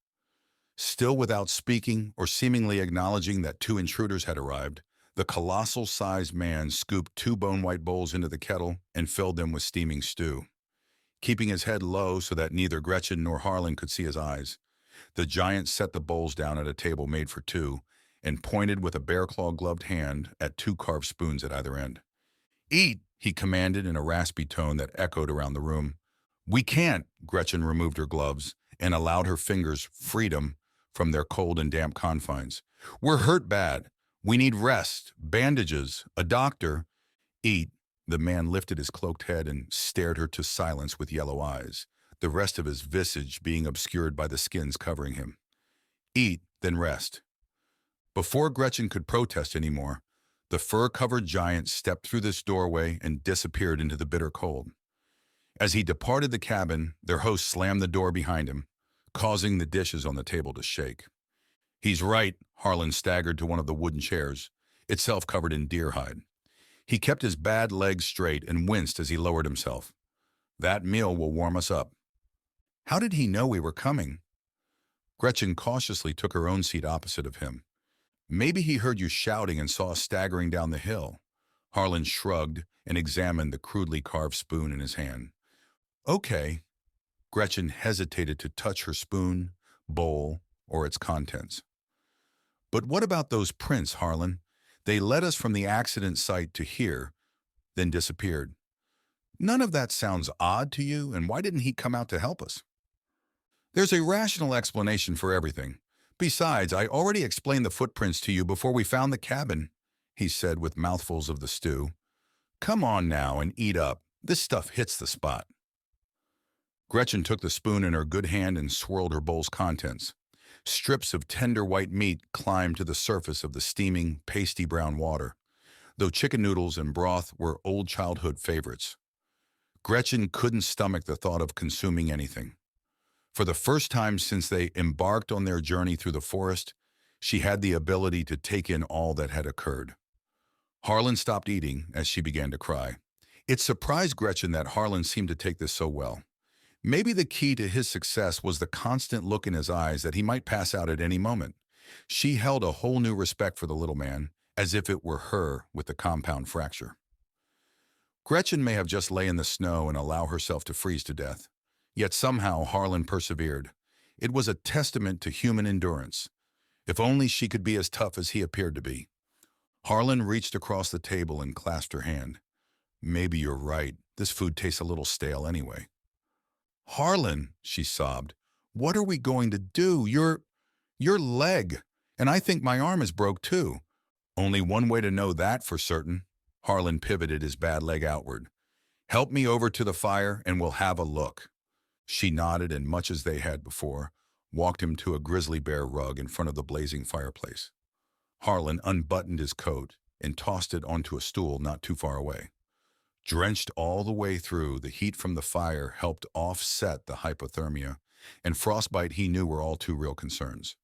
[SPEAKER 2] Still without speaking or seemingly acknowledging that two intruders had arrived, the colossal-sized man scooped 2 bone-white bowls into the kettle and filled them with steaming stew. Keeping his head low so that neither Gretchen nor Harlan could see his eyes, the giant set the bowls down at a table made for two and pointed with a bear-claw-gloved hand at 2 carved spoons at either end. "Eat," he commanded in a raspy tone that echoed around the room. "We can't." Gretchen removed her gloves and allowed her fingers freedom from their cold and damp confines. "We're hurt bad. We need rest, bandages, a doctor." "Eat." The man lifted his cloaked head and stared her to silence with yellow eyes, the rest of his visage being obscured by the skins covering him. "Eat, then rest." Before Gretchen could protest anymore, the fur-covered giant stepped through this doorway and disappeared into the bitter cold. As he departed the cabin, their host slammed the door behind him, causing the dishes on the table to shake. "He's right." Harlan staggered to one of the wooden chairs, itself covered in deer hide. He kept his bad legs straight and winced as he lowered himself. "That meal will warm us up." "How did he know we were coming?" Gretchen cautiously took her own seat opposite of him. "Maybe he heard you shouting and saw us staggering down the hill." Harlan shrugged and examined the crudely carved spoon in his hand. "Okay." Gretchen hesitated to touch her spoon, bowl, or its contents. "But what about those prints, Harlan? They led us from the accident site to here, then disappeared. None of that sounds odd to you, and why didn't he come out to help us?" "There's a rational explanation for everything. Besides, I already explained the footprints to you before we found the cabin," he said with mouthfuls of the stew. "Come on now and eat up. This stuff hits the spot." Gretchen took the spoon in her good hand and swirled her bowl's contents. Strips of tender white meat climbed to the surface of the steaming, pasty brown water, though chicken noodles and broth were old childhood favorites. Gretchen couldn't stomach the thought of consuming anything. For the first time since they embarked on their journey through the forest, she had the ability to take in all that had occurred. Harlan stopped eating as she began to cry. It surprised Gretchen that Harlan seemed to take this so well. Maybe the key to his success was the constant look in his eyes that he might pass out at any moment. She held a whole new respect for the little man, as if it were her with the compound fracture. Gretchen may have just lay in the snow and allow herself to freeze to death. Yet somehow Harlan persevered. It was a testament to human endurance. If only she could be as tough as he appeared to be. Harlan reached across the table and clasped her hand. Maybe you're right. This food tastes a little stale anyway. Harlan, she sobbed, what are we going to do? Your leg. And I think my arm is broke too. Only one way to know that for certain. Harlan pivoted his bad leg outward. Help me over to the fire and we'll have a look. She nodded and, much as they had before, walked him to a grizzly bear rug in front of the blazing fireplace. Harlan unbuttoned his coat and tossed it onto a stool not too far away. Drenched all the way through, the heat from the fire helped offset the hypothermia and frostbite he knew were all too real concerns.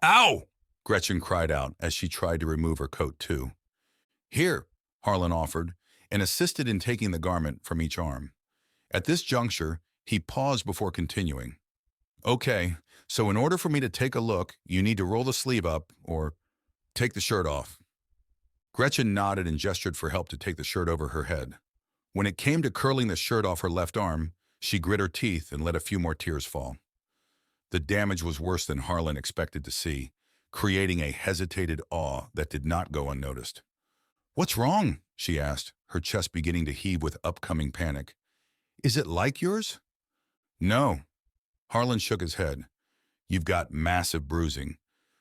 [SPEAKER 2] Ow! Gretchen cried out as she tried to remove her coat too. Here, Harlan offered, and assisted in taking the garment from each arm. At this juncture, he paused before continuing. Okay, so in order for me to take a look, you need to roll the sleeve up or take the shirt off. Gretchen nodded and gestured for help to take the shirt over her head. When it came to curling the shirt off her left arm, she grit her teeth and let a few more tears fall. The damage was worse than Harlan expected to see, creating a hesitated awe that did not go unnoticed. What's wrong? She asked, her chest beginning to heave with upcoming panic. Is it like yours? No. Harlan shook his head. You've got massive bruising,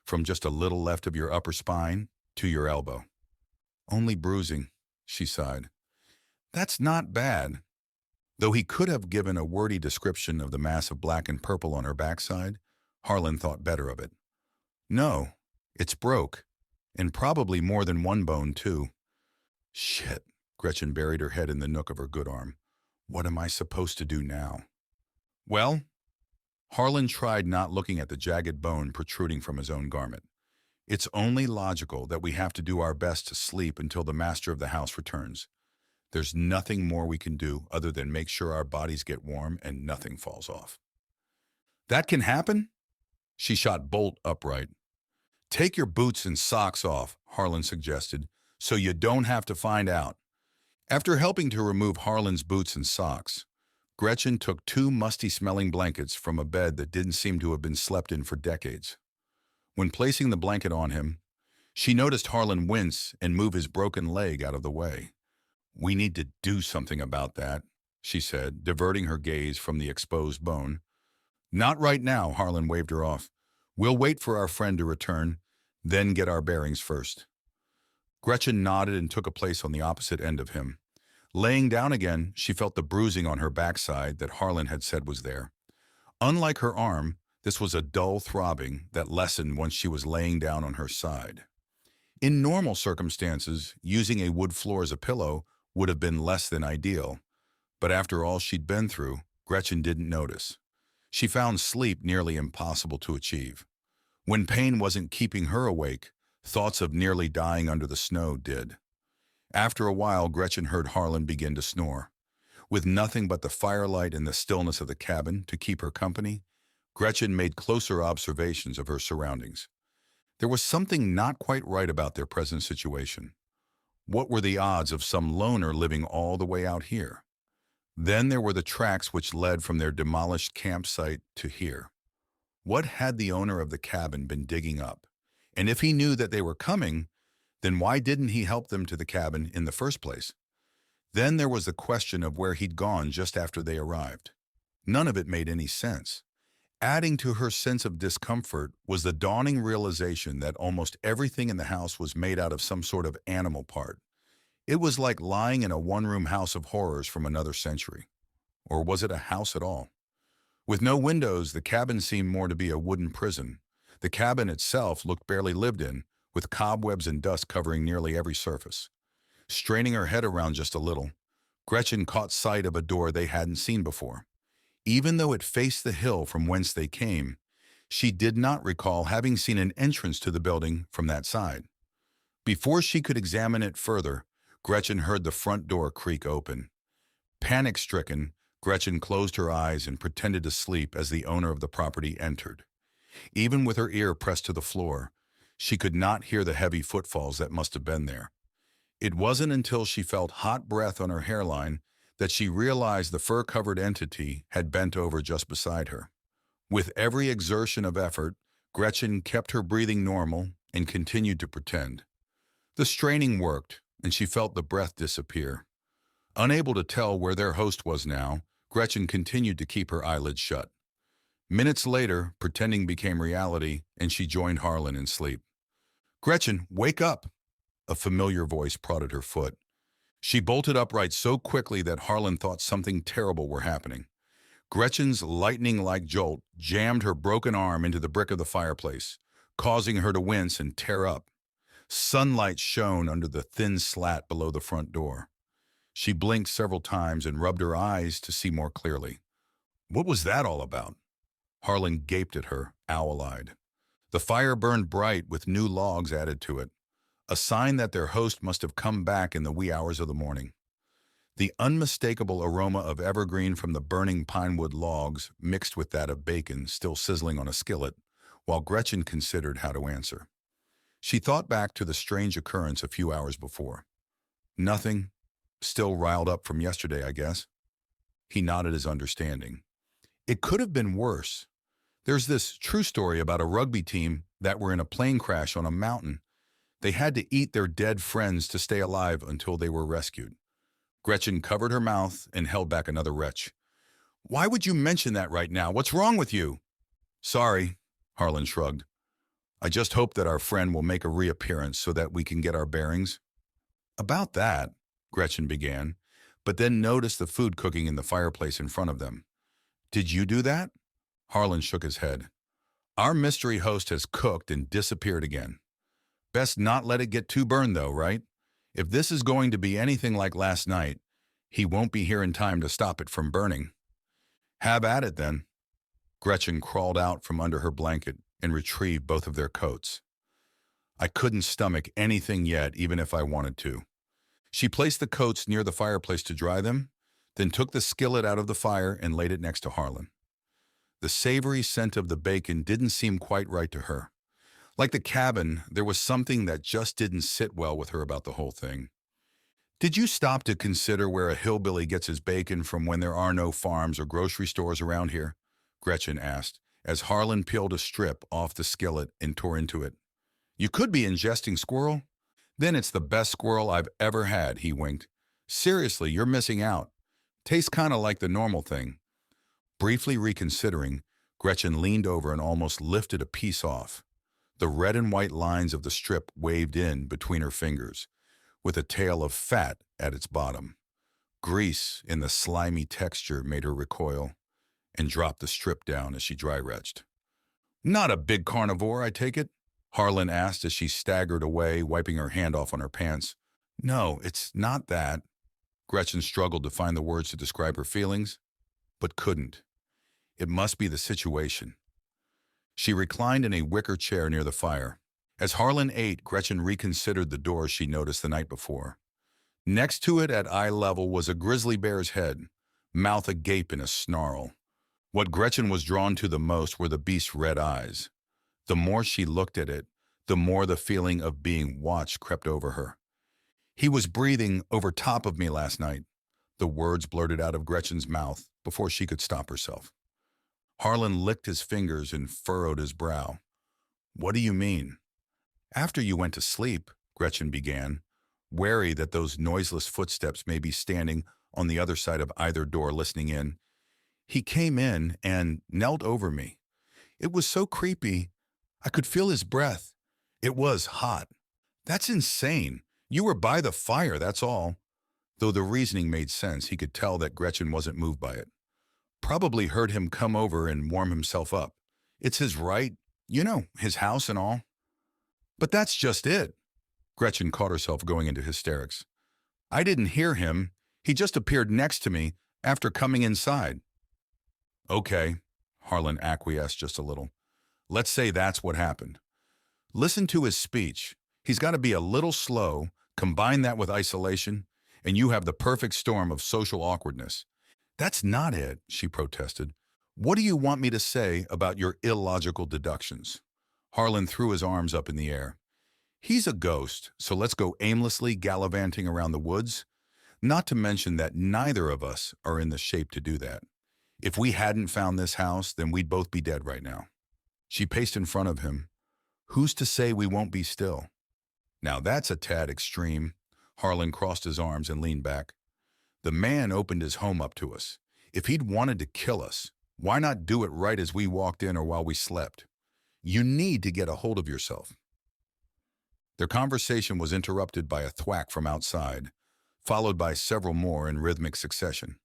[SPEAKER 2] from just a little left of your upper spine to your elbow. Only bruising, she sighed. That's not bad. Though he could have given a wordy description of the mass of black and purple on her backside, Harlan thought better of it. No, it's broke, and probably more than one bone, too. Shit, Gretchen buried her head in the nook of her good arm. What am I supposed to do now? Well, Harlan tried not looking at the jagged bone protruding from his own garment. It's only logical that we have to do our best to sleep until the master of the house returns. There's nothing more we can do other than make sure our bodies get warm and nothing falls off. That can happen? She shot bolt upright. Take your boots and socks off, Harlan suggested, so you don't have to find out. After helping to remove Harlan's boots and socks, Gretchen took 2 musty-smelling blankets from a bed that didn't seem to have been slept in for decades. When placing the blanket on him, she noticed Harlan wince and move his broken leg out of the way. We need to do something about that, she said, diverting her gaze from the exposed bone. Not right now, Harlan waved her off. We'll wait for our friend to return, then get our bearings first. Gretchen nodded and took a place on the opposite end of him. Laying down again, she felt the bruising on her backside that Harlan had said was there. Unlike her arm, this was a dull throbbing that lessened once she was laying down on her side. In normal circumstances, using a wood floor as a pillow would have been less than ideal, but after all she'd been through, Gretchen didn't notice. She found sleep nearly impossible to achieve. When pain wasn't keeping her awake, thoughts of nearly dying under the snow did. After a while, Gretchen heard Harlan begin to snore. With nothing but the firelight and the stillness of the cabin to keep her company, Gretchen made closer observations of her surroundings. There was something not quite right about their present situation. What were the odds of some loner living all the way out here? Then there were the tracks which led from their demolished campsite to here. What had the owner of the cabin been digging up? And if he knew that they were coming, then why didn't he help them to the cabin in the first place? Then there was the question of where he'd gone just after they arrived. None of it made any sense. Adding to her sense of discomfort was the dawning realization that almost everything in the house was made out of some sort of animal part. It was like lying in a one-room house of horrors from another century. Or was it a house at all? With no windows, the cabin seemed more to be a wooden prison. The cabin itself looked barely lived in, with cobwebs and dust covering nearly every surface. Straining her head around just a little, Gretchen caught sight of a door they hadn't seen before. Even though it faced the hill from whence they came, she did not recall having seen an entrance to the building from that side. Before she could examine it further, Gretchen heard the front door creak open. Panic-stricken, Gretchen closed her eyes and pretended to sleep as the owner of the property entered. Even with her ear pressed to the floor, she could not hear the heavy footfalls that must have been there. It wasn't until she felt hot breath on her hairline that she realized the fur-covered entity had bent over just beside her. With every exertion of effort, Gretchen kept her breathing normal and continued to pretend. The straining worked, and she felt the breath disappear. Unable to tell where their host was now, Gretchen continued to keep her eyelids shut. Minutes later, pretending became reality, and she joined Harlan in sleep. "Gretchen, wake up!" A familiar voice prodded her foot. She bolted upright so quickly that Harlan thought something terrible were happening. Gretchen's lightning-like jolt jammed her broken arm into the brick of the fireplace, causing her to wince and tear up. Sunlight shone under the thin slat below the front door. She blinked several times and rubbed her eyes to see more clearly. What was that all about? Harlan gaped at her, owl-eyed. The fire burned bright with new logs added to it, a sign that their host must have come back in the wee hours of the morning. The unmistakable aroma of evergreen from the burning pinewood logs mixed with that of bacon still sizzling on a skillet, while Gretchen considered how to answer. She thought back to the strange occurrence a few hours before. Nothing. Still riled up from yesterday, I guess. He nodded his understanding. It could have been worse. There's this true story about a rugby team that were in a plane crash on a mountain. They had to eat their dead friends to stay alive until they were rescued. Gretchen covered her mouth and held back another retch. Why would you mention that right now? What's wrong with you? Sorry, Harlan shrugged. I just hope that our friend will make a reappearance so that we can get our bearings. About that, Gretchen began, but then noticed the food cooking in the fireplace in front of them. Did you do that? Harlan shook his head. Our mystery host has cooked and disappeared again. Best not let it get too burned though, right? If this is going to be anything like last night, he won't be here in time to stop it from burning. Have at it then. Gretchen crawled out from under her blanket and retrieved both of their coats. I couldn't stomach anything yet, even if I wanted to. She placed the coats near the fireplace to dry them, then took the skillet out of the fire and laid it next to Harlan. The savory scent of the bacon didn't seem quite right to her. Like the cabin, there was something that just didn't sit well with her about the whole thing. Did you stop to consider where a hillbilly gets his bacon from when there are no farms or grocery stores around here? Gretchen asked, as Harlan peeled a strip off the skillet and tore into it. You could be ingesting squirrel? Then it's the best squirrel I've ever had, he winked. Seriously, you're missing out. Tastes kind of like the normal thing. Briefly reconsidering, Gretchen leaned over and almost lifted a piece off. The red and white lines of the strip waved in between her fingers, with a tail of fat at its bottom. Grease in the slimy texture made her recoil, and dropped the strip down as she dry-retched. Not a big carnivore, I take it? Harlan asked as she staggered away, wiping her hand off on her pants. No, it's not that. Gretchen struggled to find the words to describe her feelings, but couldn't. It must be the situation. She reclined in a wicker chair near the fire. As Harlan ate, Gretchen reconsidered the door she noticed the night before. Next to it at eye level was a grizzly bear's head, mouth agape in a snarl. What Gretchen was drawn to the most were the beast's red eyes. The more she looked at it, the more the feeling of being watched crept over her. He was breathing over top of me last night. The words blurted out of Gretchen's mouth before she could stop herself. Harlan licked his fingers and furrowed his brow. What do you mean? After you went to sleep, Gretchen began, wary that those noiseless footsteps may be standing on the other side of either door listening in. He came in and knelt over me. It was so creepy. I could feel his breath. It was hot. That's insane. You were by the fire, that's all. Though the reasoning made sense, he could tell that Gretchen wasn't moved by it. Probably heard him come over and warm himself up. It's his right, his house and all. But that's just it. Gretchen caught herself going into hysterics. I didn't hear him. He just appeared next to me after coming inside. Okay, Harlan acquiesced just a little. Let's say that's what happened. Listen to his speech. He's got to be a little slow, combine that with isolation, and you have the perfect storm of social awkwardness. That's not it, she protested. What do you want me to say about your illogical deductions? Harlan threw his arms up in the air. He's a ghost, so let's go aimlessly gallivanting around the woods. Not to mention that neither of us are in the shape to do that. If we hadn't found this house, then we'd both be dead right now. She paced in front of him. Who's to say we won't be still? Now that's a tad extreme. Harlan crossed his arms and leaned back. The man opened his home up to us. If he'd wanted to kill us, why not do it right as we walked in or while we slept? You need to get a hold of yourself. Their conversation was interrupted by a thwack from outside, followed by several more in rhythmic succession.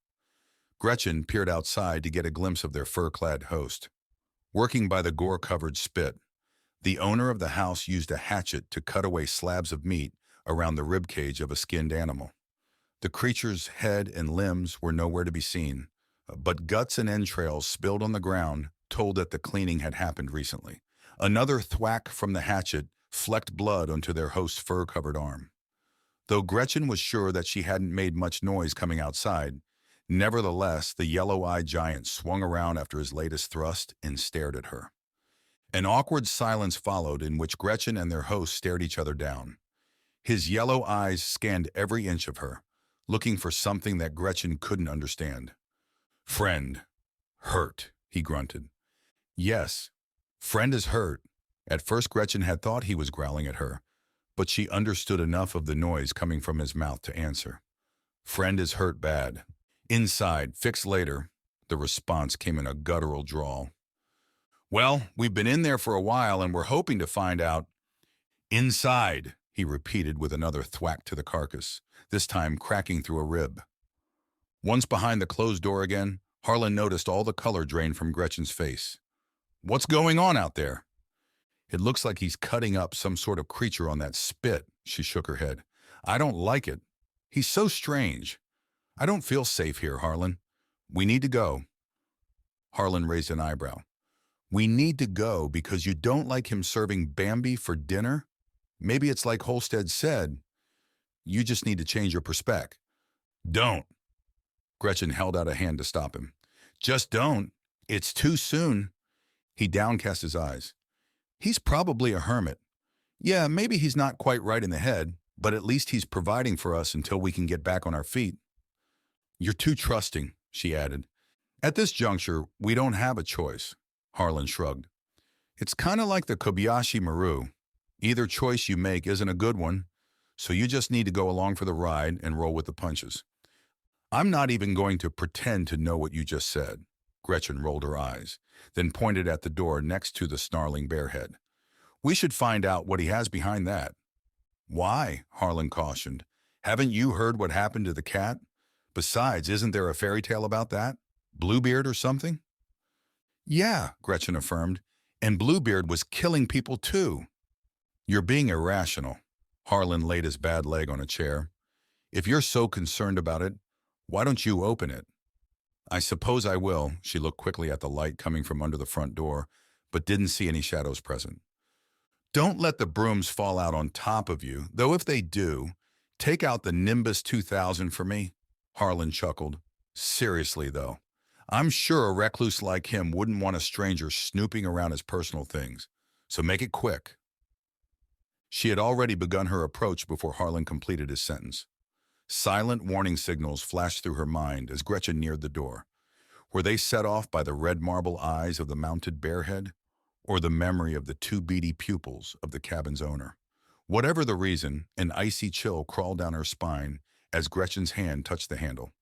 [SPEAKER 2] Gretchen peered outside to get a glimpse of their fur-clad host. Working by the gore-covered spit, the owner of the house used a hatchet to cut away slabs of meat around the ribcage of a skinned animal. The creature's head and limbs were nowhere to be seen, but guts and entrails spilled on the ground told that the cleaning had happened recently. Another thwack from the hatchet flecked blood onto their host's fur-covered arm. Though Gretchen was sure that she hadn't made much noise coming outside, nevertheless, the yellow-eyed giant swung around after his latest thrust and stared at her. An awkward silence followed in which Gretchen and their host stared each other down. His yellow eyes scanned every inch of her, looking for something that Gretchen couldn't understand. "Friend. Hurt," he grunted. "Yes, friend is hurt." At first Gretchen had thought he was growling at her, but she understood enough of the noise coming from his mouth to answer. "Friend is hurt bad. Inside, fix later." The response came in a guttural drawl. "Well, we've been in there for a while and we're hoping to find out." "Inside," he repeated with another thwack to the carcass, this time cracking through a rib. Once behind the closed door again, Harlan noticed all the color drain from Gretchen's face. "What's going on out there?" "It looks like he's cutting up some sort of creature on that spit," she shook her head. "I don't like it. He's so strange. I don't feel safe here, Harlan. We need to go." Harlan raised an eyebrow. "We need to go because you don't like him serving Bambi for dinner? Maybe it's like Holstead said. You just need to change your perspective." "Don't." Gretchen held out a hand to stop him. "Just don't. It's too soon." He downcast his eyes. "He's probably a hermit. Yeah, maybe he's not quite right in the head, but at least he's providing for us until we can get back on our feet." "You're too trusting," she added. "At this juncture, we don't have a choice." Harlan shrugged. "It's kind of like the Kobayashi Maru. Either choice you make isn't a good one, so you just need to go along for the ride and roll with the punches." "I'm not even going to pretend to know what you just said." Gretchen rolled her eyes, then pointed at the door next to the snarling bear head. "We should find out what he has behind that." "Why?" Harlan cautioned. "Haven't you heard what happened to the cat? Besides, isn't there a fairy tale about that? Bluebeard or something?" "Yeah," Gretchen affirmed, "and Bluebeard was killing people too." "You're being irrational." Harlan laid his bad leg on a chair. "If you're so concerned about it, why don't you open it?" "I suppose I will." She looked quickly at the light coming from under the front door, but didn't see any shadows present. "Don't let the brooms fall out on top of you, though if they do, take out the Nimbus 2000 for me." Harlan chuckled. "Seriously, though, I'm sure a recluse like him wouldn't want a stranger snooping around his personal things, so make it quick." She had already begun her approach before Harlan completed his sentence. Silent warning signals flashed through her mind as Gretchen neared the door. Were they set off by the red marble eyes of the mounted bearhead, or the memory of the two beady pupils of the cabin's owner? Whatever the reason, an icy chill crawled down her spine as Gretchen's hand touched the handle.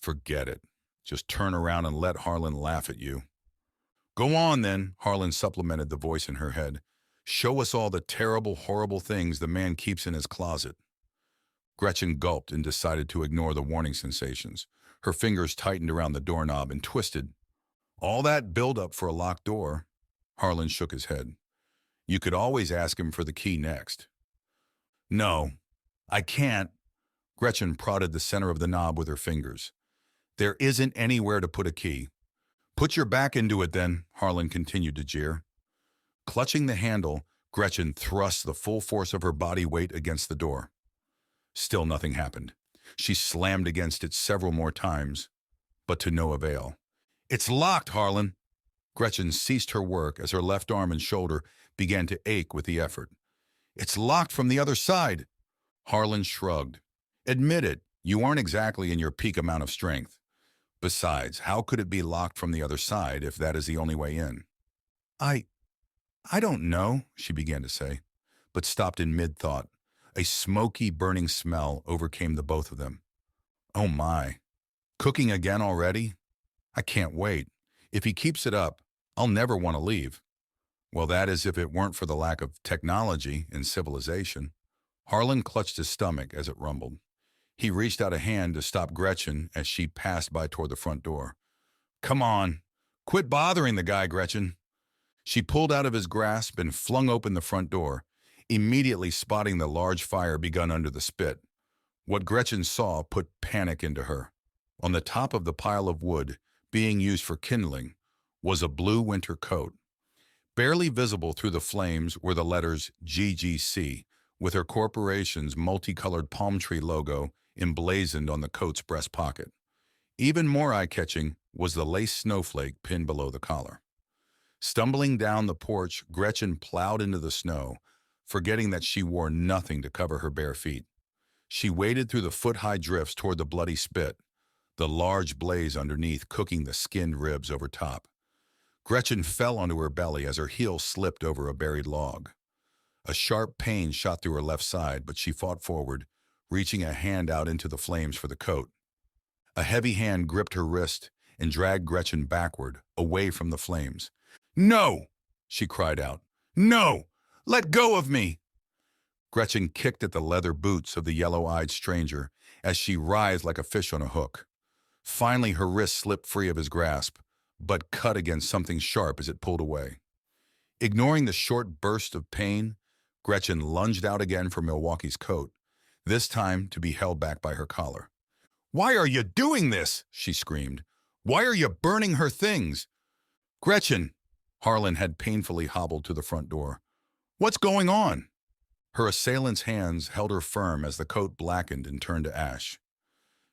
[SPEAKER 2] "Forget it. Just turn around and let Harlan laugh at you." "Go on, then," Harlan supplemented the voice in her head. "Show us all the terrible, horrible things the man keeps in his closet." Gretchen gulped and decided to ignore the warning sensations. Her fingers tightened around the doorknob and twisted. "All that build-up for a locked door." Harlan shook his head. "You could always ask him for the key next." "No, I can't." Gretchen prodded the center of the knob with her fingers. "There isn't anywhere to put a key." "Put your back into it then," Harlan continued to jeer. Clutching the handle, Gretchen thrust the full force of her body weight against the door. Still nothing happened. She slammed against it several more times, but to no avail. "It's locked, Harlan." Gretchen ceased her work as her left arm and shoulder began to ache with the effort. "It's locked from the other side." Harlan shrugged. "Admit it, You aren't exactly in your peak amount of strength. Besides, how could it be locked from the other side if that is the only way in? I, I don't know, she began to say, but stopped in mid-thought. A smoky, burning smell overcame the both of them. Oh my, cooking again already? I can't wait. If he keeps it up, I'll never want to leave. Well, that is if it weren't for the lack of technology and civilization. Harlan clutched his stomach as it rumbled. He reached out a hand to stop Gretchen as she passed by toward the front door. Come on, quit bothering the guy, Gretchen. She pulled out of his grasp and flung open the front door, immediately spotting the large fire begun under the spit. What Gretchen saw put panic into her. On the top of the pile of wood, being used for kindling, was a blue winter coat. Barely visible through the flames were the letters GGC, with her corporation's multicolored palm tree logo emblazoned on the coat's breast pocket. Even more eye-catching was the lace snowflake pinned below the collar. Stumbling down the porch, Gretchen plowed into the snow, forgetting that she wore nothing to cover her bare feet. She waded through the foot-high drifts toward the bloody spit, the large blaze underneath cooking the skinned ribs over top. Gretchen fell onto her belly as her heel slipped over a buried log. A sharp pain shot through her left side, but she fought forward, reaching a hand out into the flames for the coat. A heavy hand gripped her wrist and dragged Gretchen backward, away from the flames. "No!" she cried out. "No! Let go of me!" Gretchen kicked at the leather boots of the yellow-eyed stranger as she writhed like a fish on a hook. Finally, her wrist slipped free of his grasp, but cut against something sharp as it pulled away. Ignoring the short burst of pain, Gretchen lunged out again for Milwaukee's coat, this time to be held back by her collar. "Why are you doing this?" she screamed. "Why are you burning her things?" "Gretchen!" Harlan had painfully hobbled to the front door. "What's going on?" Her assailant's hands held her firm as the coat blackened and turned to ash.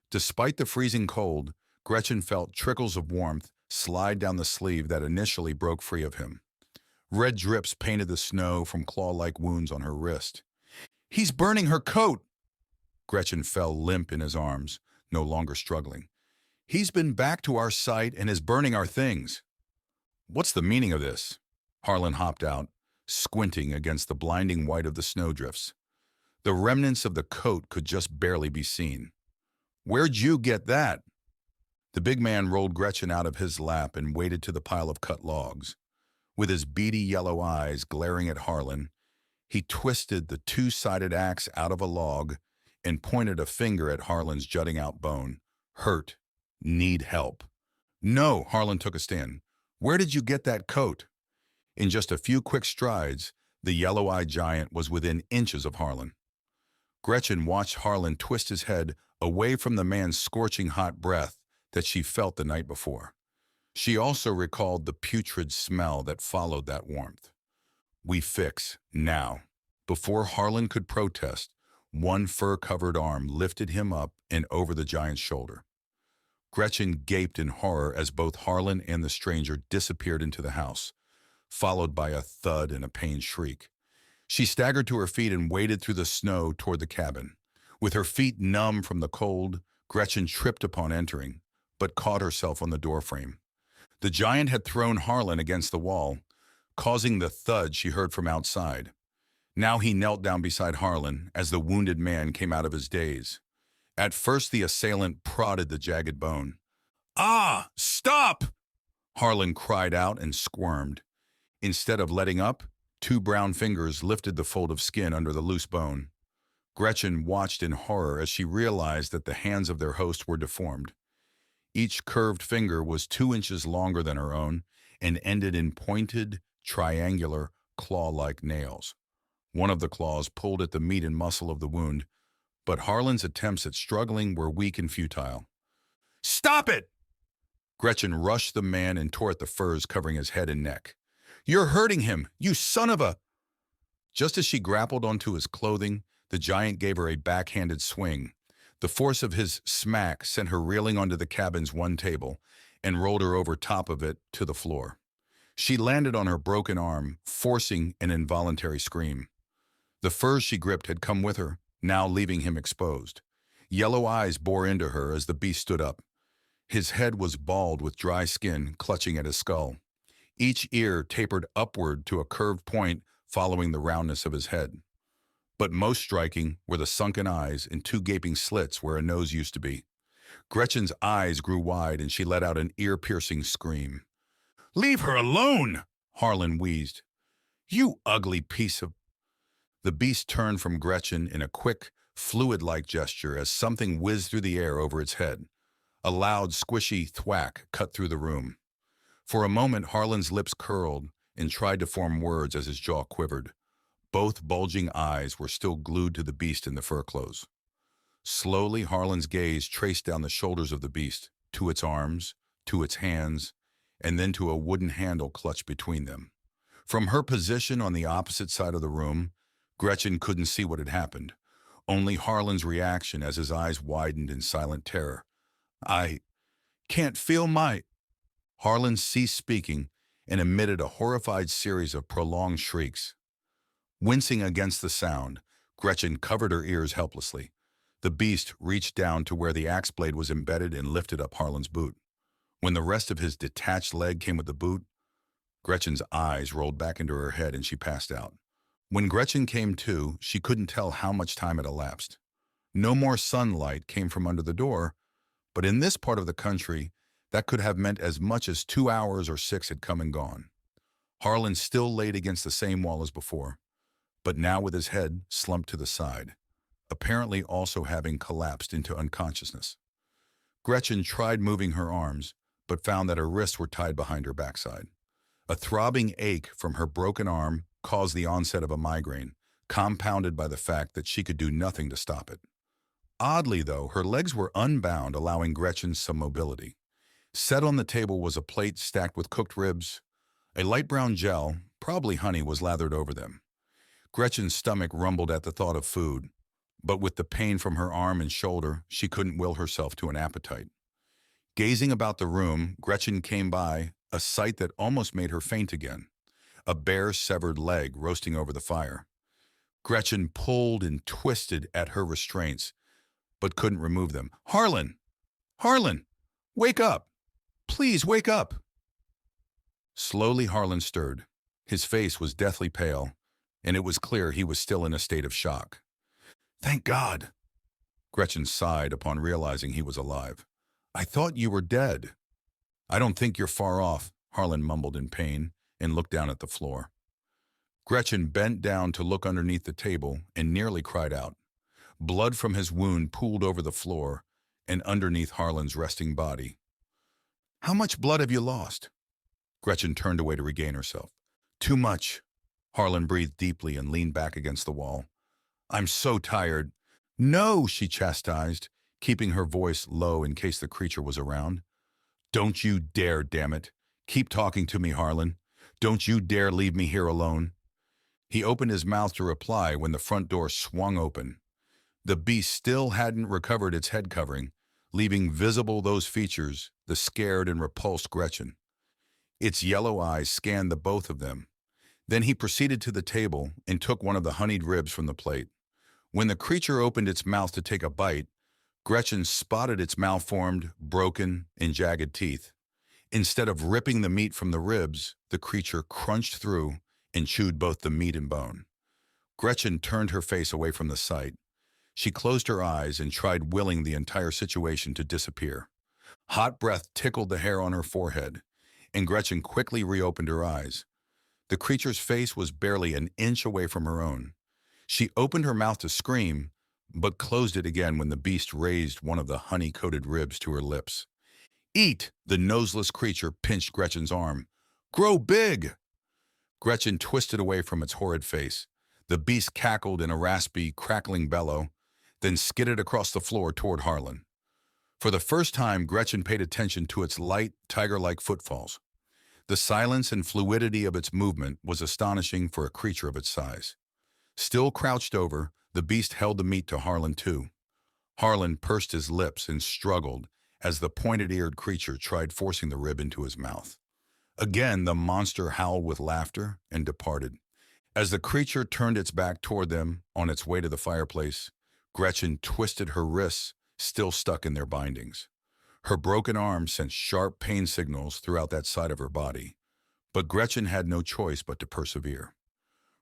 [SPEAKER 2] Despite the freezing cold, Gretchen felt trickles of warmth slide down the sleeve that initially broke free of him. Red drips painted the snow from claw-like wounds on her wrist. "He's burning her coat!" Gretchen fell limp in his arms, no longer struggling. "He's been back to our site and is burning our things." "What's the meaning of this?" Harlan hopped out, squinting against the blinding white of the snowdrifts. The remnants of the coat could just barely be seen. "Where'd you get that?" The big man rolled Gretchen out of his lap and waded to the pile of cut logs. With his beady yellow eyes glaring at Harlan, he twisted the two-sided axe out of a log and pointed a finger at Harlan's jutting out bone. "Hurt. Need help." "No," Harlan took a stand. "Where did you get that coat?" In just a few quick strides, the yellow-eyed giant was within inches of Harlan. Gretchen watched Harlan twist his head away from the man's scorching hot breath that she felt the night before. She also recalled the putrid smell that followed that warmth. "We fix, now." Before Harlan could protest, one fur-covered arm lifted him up and over the giant's shoulder. Gretchen gaped in horror as both Harlan and the stranger disappeared into the house, followed by a thud and a pained shriek. She staggered to her feet and waded through the snow toward the cabin. With her feet numb from the cold, Gretchen tripped upon entering, but caught herself on the doorframe. The giant had thrown Harlan against the wall, causing the thud she heard from outside. Now he knelt down beside Harlan as the wounded man came out of his daze. At first the assailant prodded the jagged bone. "Ah, stop!" Harlan cried out and squirmed. Instead of letting up, two brown fingers lifted the fold of skin under the loose bone. Gretchen watched in horror as she realized that the hands of their host were deformed. Each curved finger was 2 inches longer than her own and ended in pointed, triangular, claw-like nails. One of the claws pulled at the meat and muscle of the wound, but Harlan's attempts at struggling were weak and futile. "Stop it!" Gretchen rushed the man and tore at the furs covering his head and neck. "You're hurting him, you son of a—" Just as she grappled onto his clothing, the giant gave her a backhanded swing. The force of his smack sent her reeling onto the cabin's one table and rolled her over top of it to the floor. She landed on her broken arm, forcing an involuntary scream. The furs she gripped had come with her, now leaving him exposed. Yellow eyes bore into her as the beast stood up. His head was bald with dry skin clutching at his skull. Each ear tapered upward to a curved point following the roundness of his head. But most striking were the sunken eyes and two gaping slits where a nose used to be. Gretchen's eyes grew wide and she let out an ear-piercing scream. "Leave her alone!" Harlan wheezed. "You ugly piece of—" The beast turned from Gretchen in a quick, fluid-like gesture as something whizzed through the air over its head. A loud, squishy thwack cut through the room. For a moment, Harlan's lips curled and tried to form words as his jaw quivered. Both bulging eyes were still glued to the beast in the fur clothes. Slowly, Harlan's gaze traced down the shoulders of the beast, to its arms, to its hands, and then to a wooden handle clutched between them. From her position on the opposite side of the room, Gretchen couldn't see what had happened, only Harlan's reaction as his eyes widened in silent terror. "I can't feel my—" Harlan ceased speaking and emitted a horrified series of prolonged shrieks. Wincing against the sound, Gretchen covered her ears helplessly. The beast reached down to where the axe blade was embedded and lifted up Harlan's boot. When the rest of his detached leg came with the boot, Gretchen's eyes rolled back into her head and she passed out. When Gretchen came to, she couldn't tell how much time had elapsed. No more sunlight came from under the door, but in this part of the country, that could have meant as much as 2 hours or 6 had come and gone. Harlan still laid against the same wall as before, but now with his head slumped to the side, apparently also having collapsed into unconsciousness. Gretchen tried moving her arms, but found that her wrists were tied behind her backside. A throbbing ache from her broken arm caused the onset of a migraine, compounded by the fact that she could do nothing to stop it. Oddly, though, her legs were unbound, allowing Gretchen some mobility. Set on the table was a plate stacked with cooked ribs. A light brown gel, probably honey, was lathered over them. Gretchen's stomach rumbled at the thought of food, but with the pain from her arm and shoulder, she couldn't will herself to an appetite. Gazing about the room, Gretchen came by a sight that almost made her faint again: a bare, severed leg roasting over the fire. Gretchen pulled and twisted at her restraints, but couldn't remove them. "Harlan! Harlan! Wake up! Please wake up!" Slowly, Harlan stirred. His face was deathly pale, and it was clear he was still in a state of shock. "Thank God!" Gretchen sighed upon realizing he was alive. "I thought you were dead." "I don't think you're far off," Harlan mumbled in pain and looked down at the floor. Gretchen bent down to look underneath the table and nearly cried out. Blood from his wound pooled over the floor and underneath Harlan's resting body. "How much blood have you lost?" Gretchen turned away to regain herself. "Too much." Harlan breathed deeply and leaned back against the wall. "I'm so tired." "No," she chastised, keeping her voice low in case the creature was around. "Don't you dare, damn it. Keep talking to me, Harlan. Don't you dare leave me here alone." He opened his mouth to reply when the front door swung open. The beast still hadn't recovered its head covering, leaving visible those features, the scared and repulsed Gretchen. Its yellow eyes scanned the both of them. Then he proceeded to the table and took one of the honeyed ribs from the plate. When the creature opened its mouth to take a bite, Gretchen spotted its malformed, broken, and jagged teeth. Instead of ripping the meat from the ribs, the creature crunched through and chewed both the meat and bone. Gretchen turned her face away from the sight. She closed her eyes and tried willing the entire situation to disappear. Hot breath tickled the hair on her forehead, and Gretchen quickly reopened her eyes. The creature's face was barely an inch away from her own. She opened her mouth to scream, but closed it again when the beast raised one of the honey-coated ribs to her lips. "Eat!" The noseless creature pinched Gretchen's arm. "Grow big!" Gretchen twisted away from its horrid face. The beast cackled in a raspy, crackling bellow, then skidded across the floor toward Harlan. For the first time, Gretchen paid attention to its light, tiger-like footfalls. The silence and fluidity of its movement was astonishing for a creature of its size. Still crouched over, the beast held the meat to Harlan too. Harlan pursed his lips and struggled as the pointed-eared creature tried forcing the rib into his mouth. Again, the monster howled with laughter and departed. As the creature turned its back toward them on its way to the fireplace, Gretchen twisted her wrists still stuck in their bindings. Her broken arm sent sharp pain signals throughout that side of her body, but Gretchen had no choice but to persevere.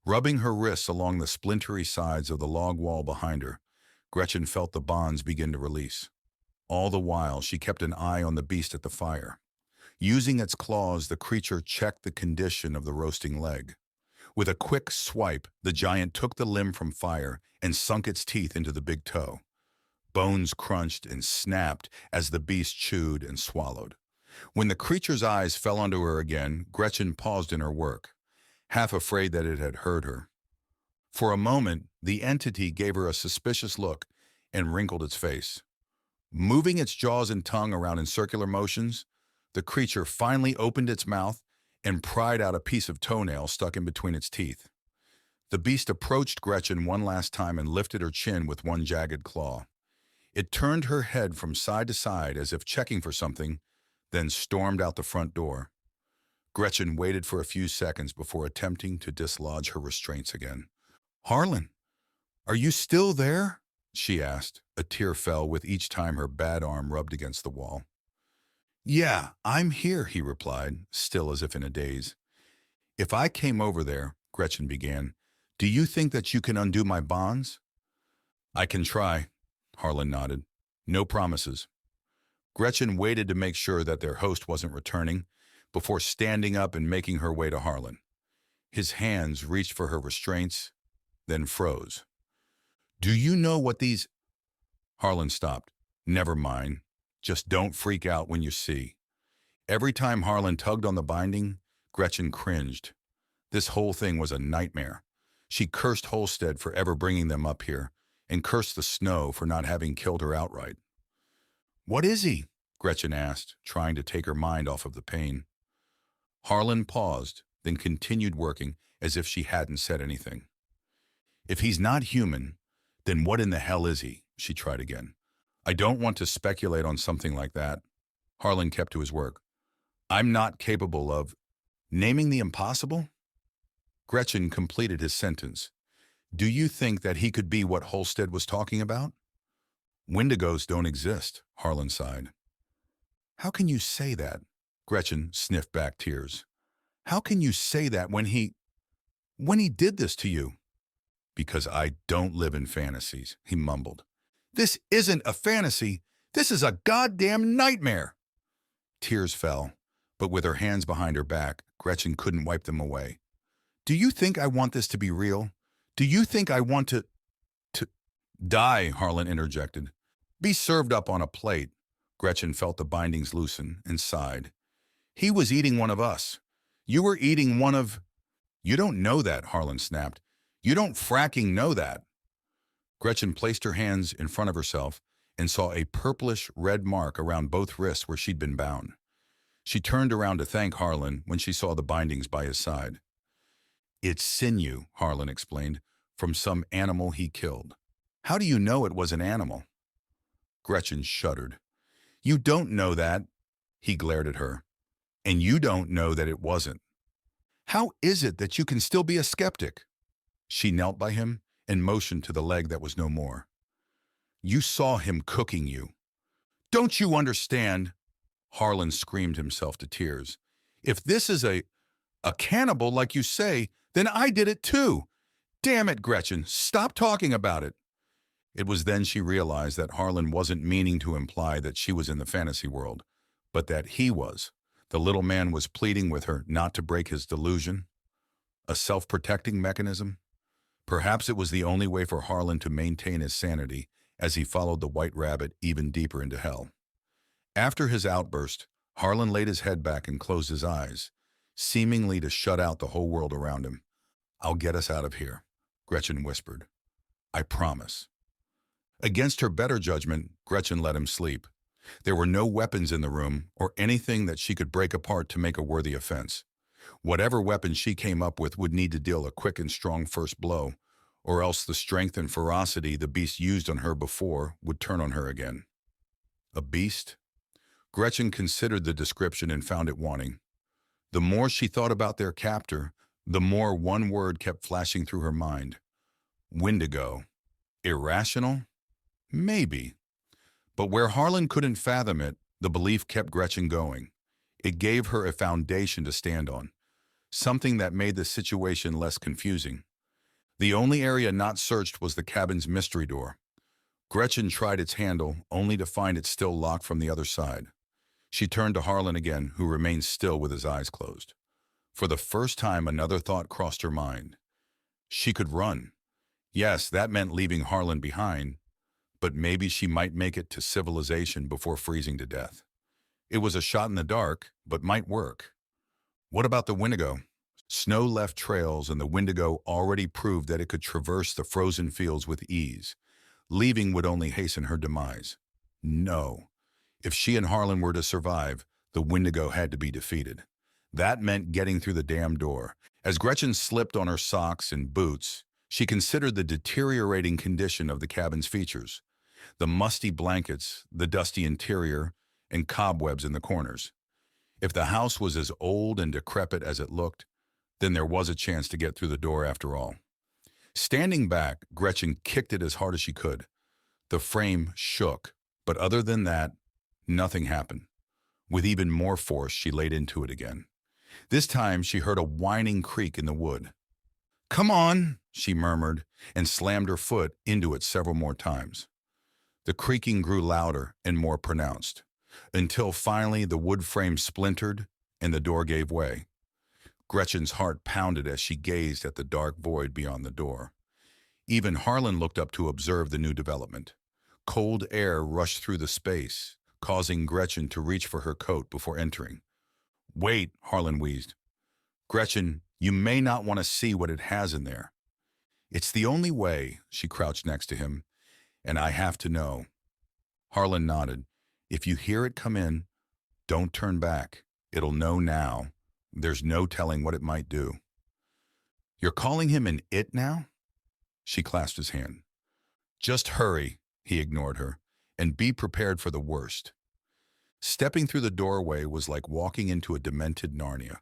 [SPEAKER 2] Rubbing her wrists along the splintery sides of the log wall behind her, Gretchen felt the bonds begin to release. All the while, she kept an eye on the beast at the fire. Using its claws, the creature checked the condition of the roasting leg. With a quick swipe, the giant took the limb from fire and sunk its teeth into the big toe. Bones crunched and snapped as the beast chewed and swallowed. When the creature's eyes fell onto her again, Gretchen paused in her work, half afraid that it had heard her. For a moment, the entity gave her a suspicious look and wrinkled its face. Moving its jaws and tongue around in circular motions, the creature finally opened its mouth and pried out a piece of toenail stuck in between its teeth. The beast approached Gretchen one last time and lifted her chin with one jagged claw. It turned her head from side to side as if checking for something, then stormed out the front door. Gretchen waited for a few seconds before attempting to dislodge her restraints again. "Harlan, are you still there?" she asked. A tear fell with each time her bad arm rubbed against the wall. "Yeah, I'm here," he replied, still as if in a daze. "If I came over there," Gretchen began, "do you think that you can undo my bonds?" "I can try," Harlan nodded. "No promises." Gretchen waited to make sure that their host wasn't returning before standing up and making her way to Harlan. His hands reached for her restraints, then froze. "Do you know what these—" Harlan stopped. "Never mind. Just don't freak out when you see." Every time Harlan tugged on the binding, Gretchen cringed. This whole thing was a nightmare. She cursed Holstead for ever bringing them up here, and cursed the snow for not having killed her outright. "What is he?" Gretchen asked, trying to take her mind off of the pain. Harlan paused, then continued working as if she hadn't said anything. "If he's not human, then what in the hell is he?" she tried again. "I don't want to speculate on something like that." Harlan kept to his work. "I'm not capable of naming the impossible." Gretchen completed his sentence. "Do you think that he could be what Holstead was talking about?" "Wendigos don't exist," Harlan sighed. "How can you say that?" Gretchen sniffed back tears. "How can you say that when he did this to you?" "Because I don't live in fantasies," he mumbled. "This isn't a fantasy. This is a goddamn nightmare." Tears fell, but with her hands behind her back, Gretchen couldn't wipe them away. "Do you think I want this to be real? Do you think I want to die?" Harlan interjected. "Be served up on a plate." Gretchen felt the bindings loosen and sighed. "He was eating one of us. You were eating one of—" "You don't know that," Harlan snapped. "You don't fracking know that." Gretchen placed her hands in front of herself and saw a purplish-red mark around both wrists where she'd been bound. She turned around to thank Harlan when she saw the bindings by his side. "It's sinew," Harlan explained, "from some animal he killed." "How do you know it was an animal?" Gretchen shuddered. "You don't know that." He glared at her. "And you don't know that it wasn't. How is it that you can still be a skeptic?" She knelt by him and motioned to the leg that was no more. "You saw him cooking you." "Don't you understand?" Harlan screamed himself to tears. "If this is a cannibal like you say, then I did it too. Damn it, Gretchen, stop talking about it." It was then she realized that Harlan wasn't meaning to imply that she was in the fantasy world, but that he was. The little man was pleading with her not to break his delusion. A self-protecting mechanism? Perhaps it was the only way for Harlan to maintain his sanity as he followed the white rabbit even deeper into hell. After his outburst, Harlan laid his head back and closed his eyes, seemingly to shut out the whole world around him. "I'll get us out of here," Gretchen whispered. "I promise." Against her better judgment, Gretchen let him sleep. There were no weapons in the room or anything that she could break apart to make a worthy offense. Whatever weapon she came up with would need to deal a quick and strong first blow, or else the strength and ferocity the beast used on her before would turn on her again. A beast? Gretchen considered the description and found it wanting. The more she thought about their captor, the more one word kept flashing through her mind. Wendigo. Irrational? Maybe. But where Harlan couldn't fathom it, the belief kept Gretchen going. It gave her a foundation to stand on, something that made the situation less confusing. The only area not searched was the cabin's mystery door. Gretchen tried its handle, only to find it still locked from the other side. She turned to Harlan again, who remained still with his eyes closed. For the first time, another thought crossed her mind. She could run. Yes, that meant leaving Harlan behind, but maybe she might make it to civilization before freezing to death. It was a shot in the dark, but might work. What about the Wendigo? Snow left trails, and the Wendigo already proved that it could traverse the frozen fields with ease. Leaving would only hasten her demise. No. If she and Harlan were to survive, the Wendigo had to be defeated. That meant getting through the damn door. As Gretchen slipped on her socks and boots, she considered the deteriorating condition of the cabin's features. The musty blankets, the dusty interior, and cobwebs in the corners. If the house was as old and decrepit as it looked, then there was a chance to get through the door after all. Standing back, Gretchen kicked it as hard as she could. The frame shook, but other than that, nothing happened. With even more force, she laid into it again. This time, she heard a whining creak in the wood. "Come on," she murmured, and slammed her foot into it several more times. The creaking grew louder and more pronounced, until finally the wood frame splintered and the door gave way. Gretchen's heart pounded as she gazed at the dark void beyond the door. Even Harlan looked up to observe the new development. Cold air rushed through the space, causing Gretchen to reach for her coat before entering. "Wait," Harlan wheezed. "Gretchen, you may not want to see what it has in there." "It's the only way," she crouched next to him, "and I have to know." Harlan nodded. "If you hear it come in, don't turn back. It'll know now. There's no telling what it might do." "You're calling him an it now?" She clasped his hand. "Just hurry," he ignored her, "and be prepared for the worst." Stepping through the doorway was like walking into a demented Narnia.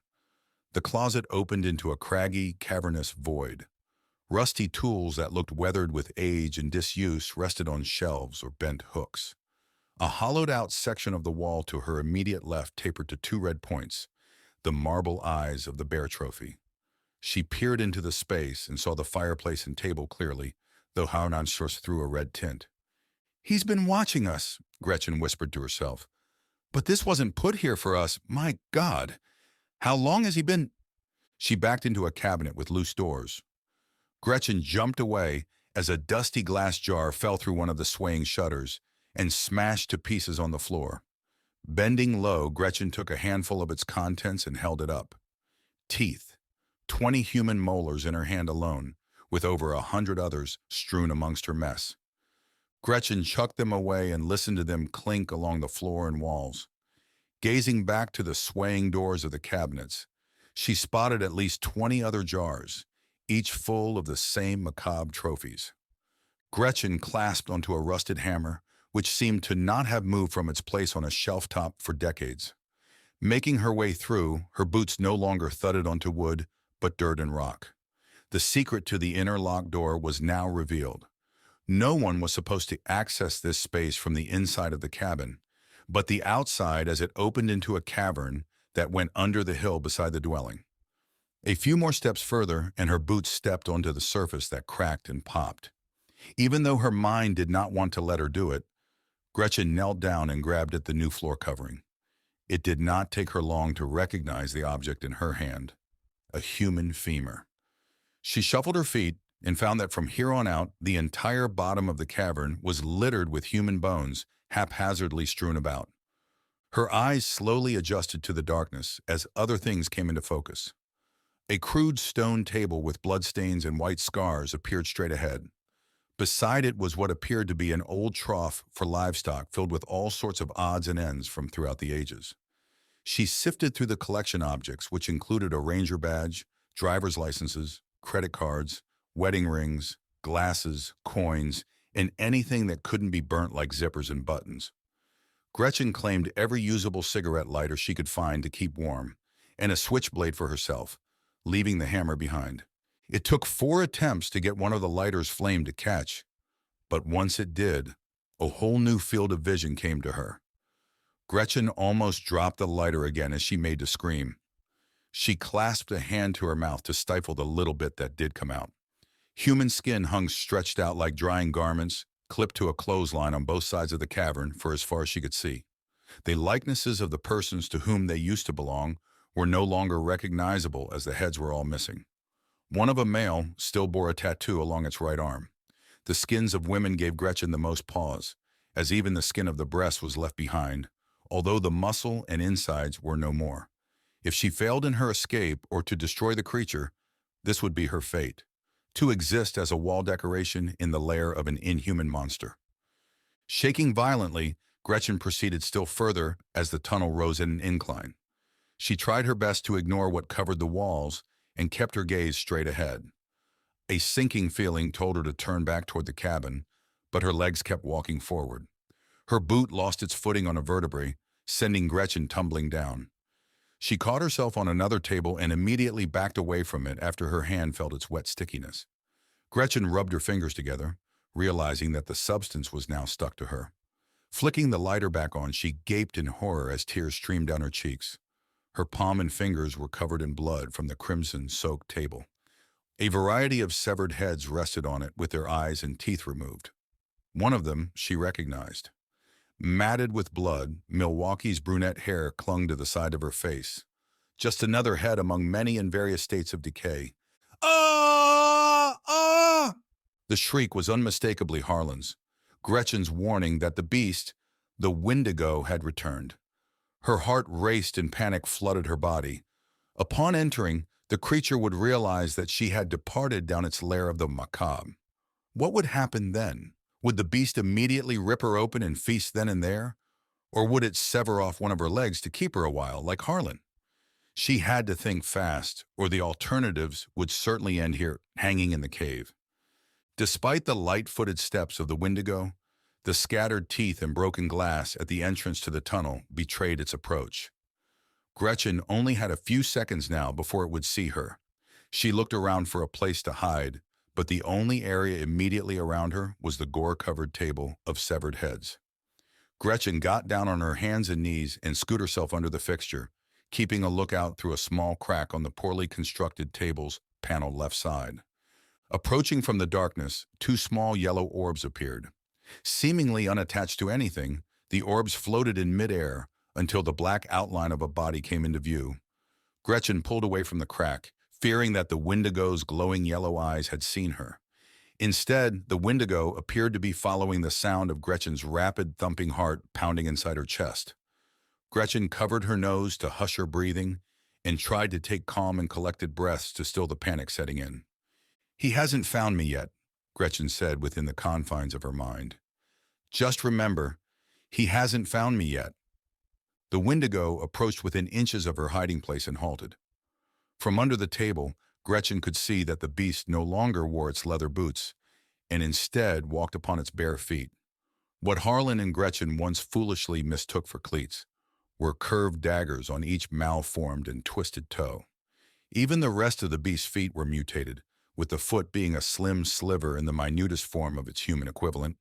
[SPEAKER 2] The closet opened into a craggy, cavernous void. Rusty tools that looked weathered with age and disuse rested on shelves or bent hooks. A hollowed-out section of the wall to her immediate left tapered to two red points, the marble eyes of the bear trophy. She peered into the space and saw the fireplace and table clearly, though Harlan sourced through a red tint. "He's been watching us," Gretchen whispered to herself. "But this wasn't put here for us. My God! How long has he been—" She backed into a cabinet with loose doors. Gretchen jumped away as a dusty glass jar fell through one of the swaying shutters and smashed to pieces on the floor. Bending low, Gretchen took a handful of its contents and held it up. Teeth. 20 human molars in her hand alone, with over 100 others strewn amongst her mess. Gretchen chucked them away and listened to them clink along the floor and walls. Gazing back to the swaying doors of the cabinets, she spotted at least 20 other jars, each full of the same macabre trophies. Gretchen clasped onto a rusted hammer, which seemed to not have moved from its place on a shelf top for decades. Making her way through, her boots no longer thudded onto wood, but dirt and rock. The secret to the inner locked door was now revealed. No one was supposed to access this space from the inside of the cabin, but the outside as it opened into a cavern that went under the hill beside the dwelling. A few more steps further, and her boots stepped onto the surface that cracked and popped. Even though her mind did not want to let her do it, Gretchen knelt down and grabbed at the new floor covering. It did not take her long to recognize the object in her hand, a human femur. She shuffled her feet and found that from here on out, the entire bottom of the cavern was littered with human bones, haphazardly strewn about. Her eyes slowly adjusted to the darkness as other things came into focus. A crude stone table with bloodstains and white scars appeared straight ahead. Beside it was what appeared to be an old trough for livestock filled with all sorts of odds and ends from throughout the ages. She sifted through the collection objects, which included a ranger badge, driver's licenses, credit cards, wedding rings, glasses, coins, and anything that couldn't be burnt like zippers and buttons. Gretchen claimed every usable cigarette lighter she could find to keep warm, and a switchblade for herself, leaving the hammer behind. It took 4 attempts to get one of the lighter's flame to catch, but once it did, A whole new field of vision came to her. Gretchen almost dropped the lighter again as she made to scream. She clasped a hand to her mouth to stifle the little bit that did come out. Human skin hung stretched out like drying garments, clipped to a clothesline on both sides of the cavern for as far as she could see. The likenesses of the persons to whom they used to belong were no longer recognizable as the heads were all missing. One of a male still bore a tattoo along its right arm. The skins of women gave Gretchen the most pause, as even the skin of the breast was left behind, although the muscle and insides were no more. If she failed in her escape or to destroy the creature, this would be her fate, to exist as a wall decoration in the lair of an inhuman monster. Shaking violently, Gretchen proceeded still further as the tunnel rose in an incline. She tried her best to ignore what covered the walls and kept her gaze straight ahead. A sinking feeling told her to turn back toward the cabin, but her legs kept walking forward. Her boot lost its footing on a vertebrae, sending Gretchen tumbling down. She caught herself on another table and immediately backed away from it after her hand felt its wet stickiness. Gretchen rubbed her fingers together, realizing that the substance was now stuck to her. Flicking the lighter back on, she gaped in horror as tears streamed down her cheeks. Her palm and fingers were covered in blood from the crimson-soaked table. A variety of severed heads rested on it with their eyes and teeth removed. One of them she recognized. Matted with blood, Milwaukee's brunette hair clung to the side of her face. Just another head among many in various states of decay. Ah! Ah! The shriek was unmistakably Harlan's, Gretchen's warning that the beast, the Wendigo, had returned. Her heart raced and panic flooded her body. Upon entering, the creature would realize that she had departed down its lair of the macabre. What would happen then? Would the beast immediately rip her open and feast then and there? Or would it sever off one of her legs to keep her a while, like Harlan? She had to think fast, or the alternatives would certainly end here, hanging in the cave. Despite the light-footed steps of the Wendigo, the scattered teeth and broken glass at the entrance to the tunnel betrayed its approach. Gretchen only had a few seconds now before it would see her. She looked around for a place to hide, but the only area immediately around her was the gore-covered table of severed heads. Gretchen got down on her hands and knees and scooped herself under the fixture, keeping a lookout through a small crack on the poorly constructed table's paneled left side. Approaching from the darkness, two small yellow orbs appeared. Seemingly unattached to anything, the orbs floated in midair until the black outline of a body came into view. Gretchen pulled away from the crack, fearing that the Wendigo's glowing yellow eyes had seen her. Instead, the Wendigo appeared to be following the sound of Gretchen's rapid thumping heart pounding inside her chest. Gretchen covered her nose to hush her breathing and tried to take calm and collected breaths to still the panic setting in. "He hasn't found me yet," Gretchen said within the confines of her mind. "Just remember, he hasn't found me yet." The Wendigo approached within inches of her hiding place and halted. From under the table, Gretchen could see that the beast no longer wore its leather boots, and instead walked upon its bare feet. What Harlan and Gretchen once foolishly mistook for cleats were curved daggers on each malformed and twisted toe. Even the rest of the beast's feet were mutated, with the foot being a slim sliver in the minutest form of its human equivalent,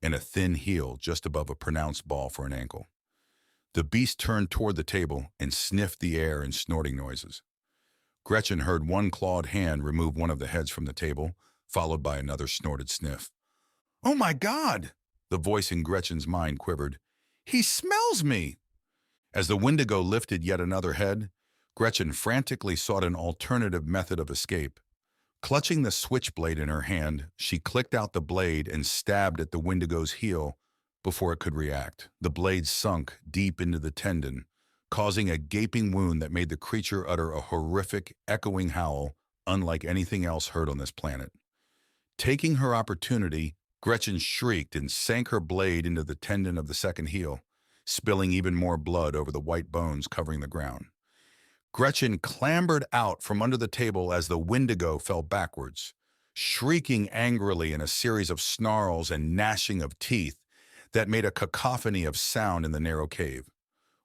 [SPEAKER 2] and a thin heel just above a pronounced ball for an ankle. The beast turned toward the table and sniffed the air in snorting noises. Gretchen heard one clawed hand remove one of the heads from the table, followed by another snorted sniff. "Oh my God!" The voice in Gretchen's mind quivered. "He smells me!" As the Wendigo lifted yet another head, Gretchen frantically sought an alternative method of escape. Clutching the switchblade in her hand, she clicked out the blade and stabbed at the Wendigo's heel before it could react. The blade sunk deep into the tendon, causing a gaping wound that made the creature utter a horrific, echoing howl unlike anything else heard on this planet. Taking her opportunity, Gretchen shrieked and sank her blade into the tendon of the second heel, spilling even more blood over the white bones covering the ground. Gretchen clambered out from under the table as the Wendigo fell backwards, shrieking angrily in a series of snarls and gnashing of teeth that made a cacophony of sound in the narrow cave.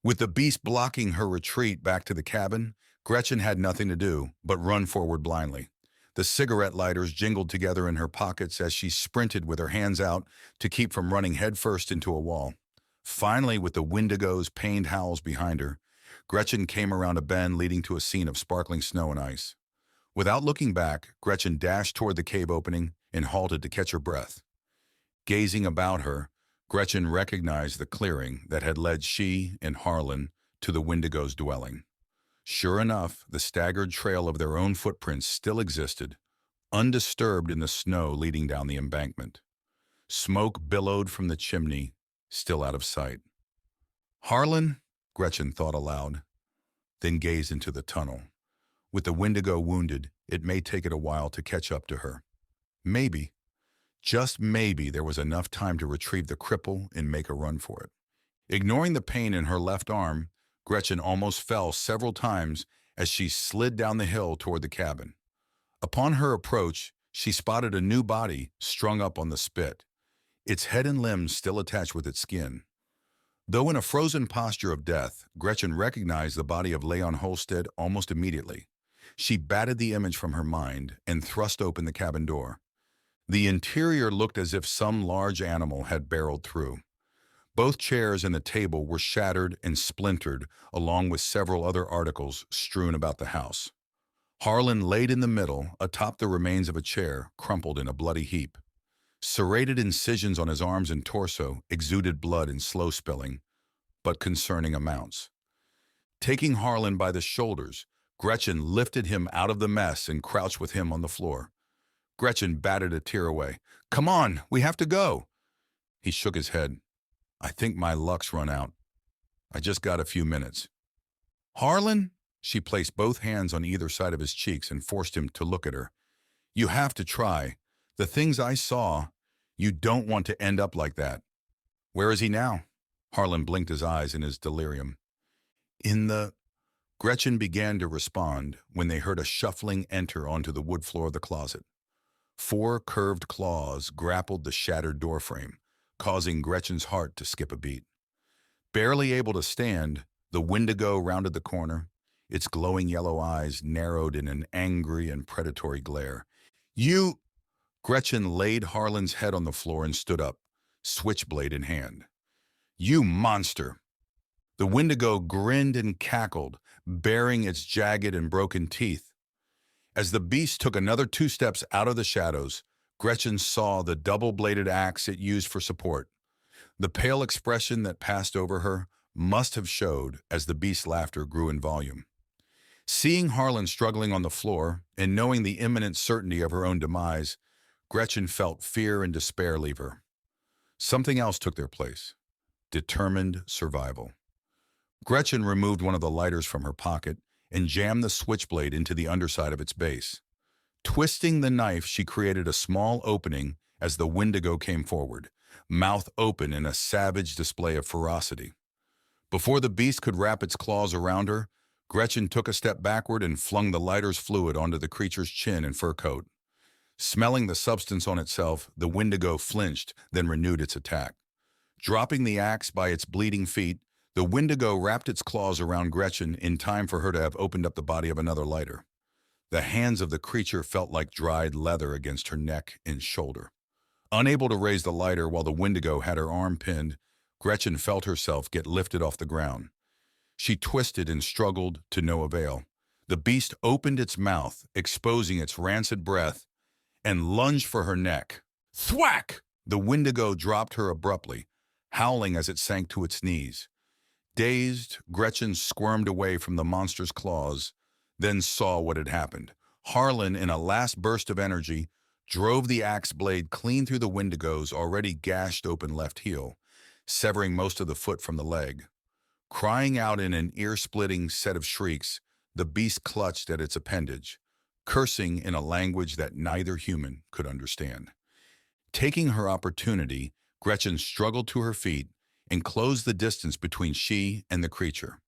[SPEAKER 2] With the beast blocking her retreat back to the cabin, Gretchen had nothing to do but run forward blindly. The cigarette lighters jingled together in her pockets as she sprinted with her hands out to keep from running headfirst into a wall. Finally, with the Wendigo's pained howls behind her, Gretchen came around a bend leading to a scene of sparkling snow and ice. Without looking back, Gretchen dashed toward the cave opening and halted to catch her breath. Gazing about her, Gretchen recognized the clearing that had led she and Harlan to the Wendigo's dwelling. Sure enough, the staggered trail of their own footprints still existed, undisturbed in the snow leading down the embankment. Smoke billowed from the chimney, still out of sight. Harlan, Gretchen thought aloud, then gazed into the tunnel. With the Wendigo wounded, it may take it a while to catch up to her. Maybe, just maybe, there was enough time to retrieve the cripple and make a run for it. Ignoring the pain in her left arm, Gretchen almost fell several times as she slid down the hill toward the cabin. Upon her approach, she spotted a new body strung up on the spit, its head and limbs still attached with its skin. Though in a frozen posture of death, Gretchen recognized the body of Leon Holstead almost immediately. She batted the image from her mind and thrust open the cabin door. The interior looked as if some large animal had barreled through. Both chairs and the table were shattered and splintered, along with several other articles strewn about the house. Harlan laid in the middle, atop the remains of a chair, crumpled in a bloody heap. Serrated incisions on his arms and torso exuded blood in slow spilling, but concerning amounts. Taking Harlan by the shoulders, Gretchen lifted him out of the mess and crouched with him on the floor. Gretchen batted a tear away. "Come on, we have to go." He shook his head. "I think my luck's run out. I just got a few minutes." "Harlan?" She placed both hands on either side of his cheeks and forced him to look at her. "You have to try. The things I saw, you don't want to end up like that." "Where is he now?" Harlan blinked his eyes in his delirium. "In the—" Gretchen began to respond when they heard a shuffling enter onto the wood floor of the closet. 4 curved claws grappled the shattered doorframe, causing Gretchen's heart to skip a beat. Barely able to stand, the Wendigo rounded the corner, its glowing yellow eyes narrowed in an angry and predatory glare. "You—" Gretchen laid Harlan's head on the floor and stood up, switchblade in hand. "You monster!" The Wendigo grinned and cackled, baring its jagged and broken teeth. As the beast took another 2 steps out of the shadows, Gretchen saw the double-bladed axe it used for support. The pale expression that passed over her must have showed as the beast's laughter grew in volume. Seeing Harlan struggling on the floor and knowing the imminent certainty of her own demise, Gretchen felt fear and despair leave her. Something else took their place: determined survival. Gretchen removed one of the lighters from her pocket and jammed the switchblade into the underside of its base. Twisting the knife, she created a small opening as the Wendigo came forward, mouth open in a savage display of ferocity. Before the beast could wrap its claws around her, Gretchen took a step backward and flung the lighter's fluid onto the creature's chin and fur coat. Smelling the substance on itself, the Wendigo flinched, then renewed its attack. Dropping the axe by its bleeding feet, the Wendigo wrapped its claws around Gretchen in time for her to have opened up the body of another lighter. The hands of the creature felt like dried leather against her neck and shoulder. Unable to raise the lighter while the Wendigo had her arm pinned, Gretchen felt herself get lifted off the ground. She twisted and struggled to no avail. The beast opened its mouth, exposing its rancid breath, and lunged for her neck. Thwack! The Wendigo dropped her abruptly, howling as it sank to its knees. Dazed, Gretchen squirmed away from the monster's claws, then saw what had happened. Harlan, in a last burst of energy, drove the axe blade clean through the Wendigo's already gashed open left heel, severing most of the foot from the leg. Crying out in an ear-splitting set of shrieks, the beast clutched at its appendage, cursing in a language that neither human could understand. Taking her opportunity, Gretchen struggled to her feet and closed the distance between she and the creature.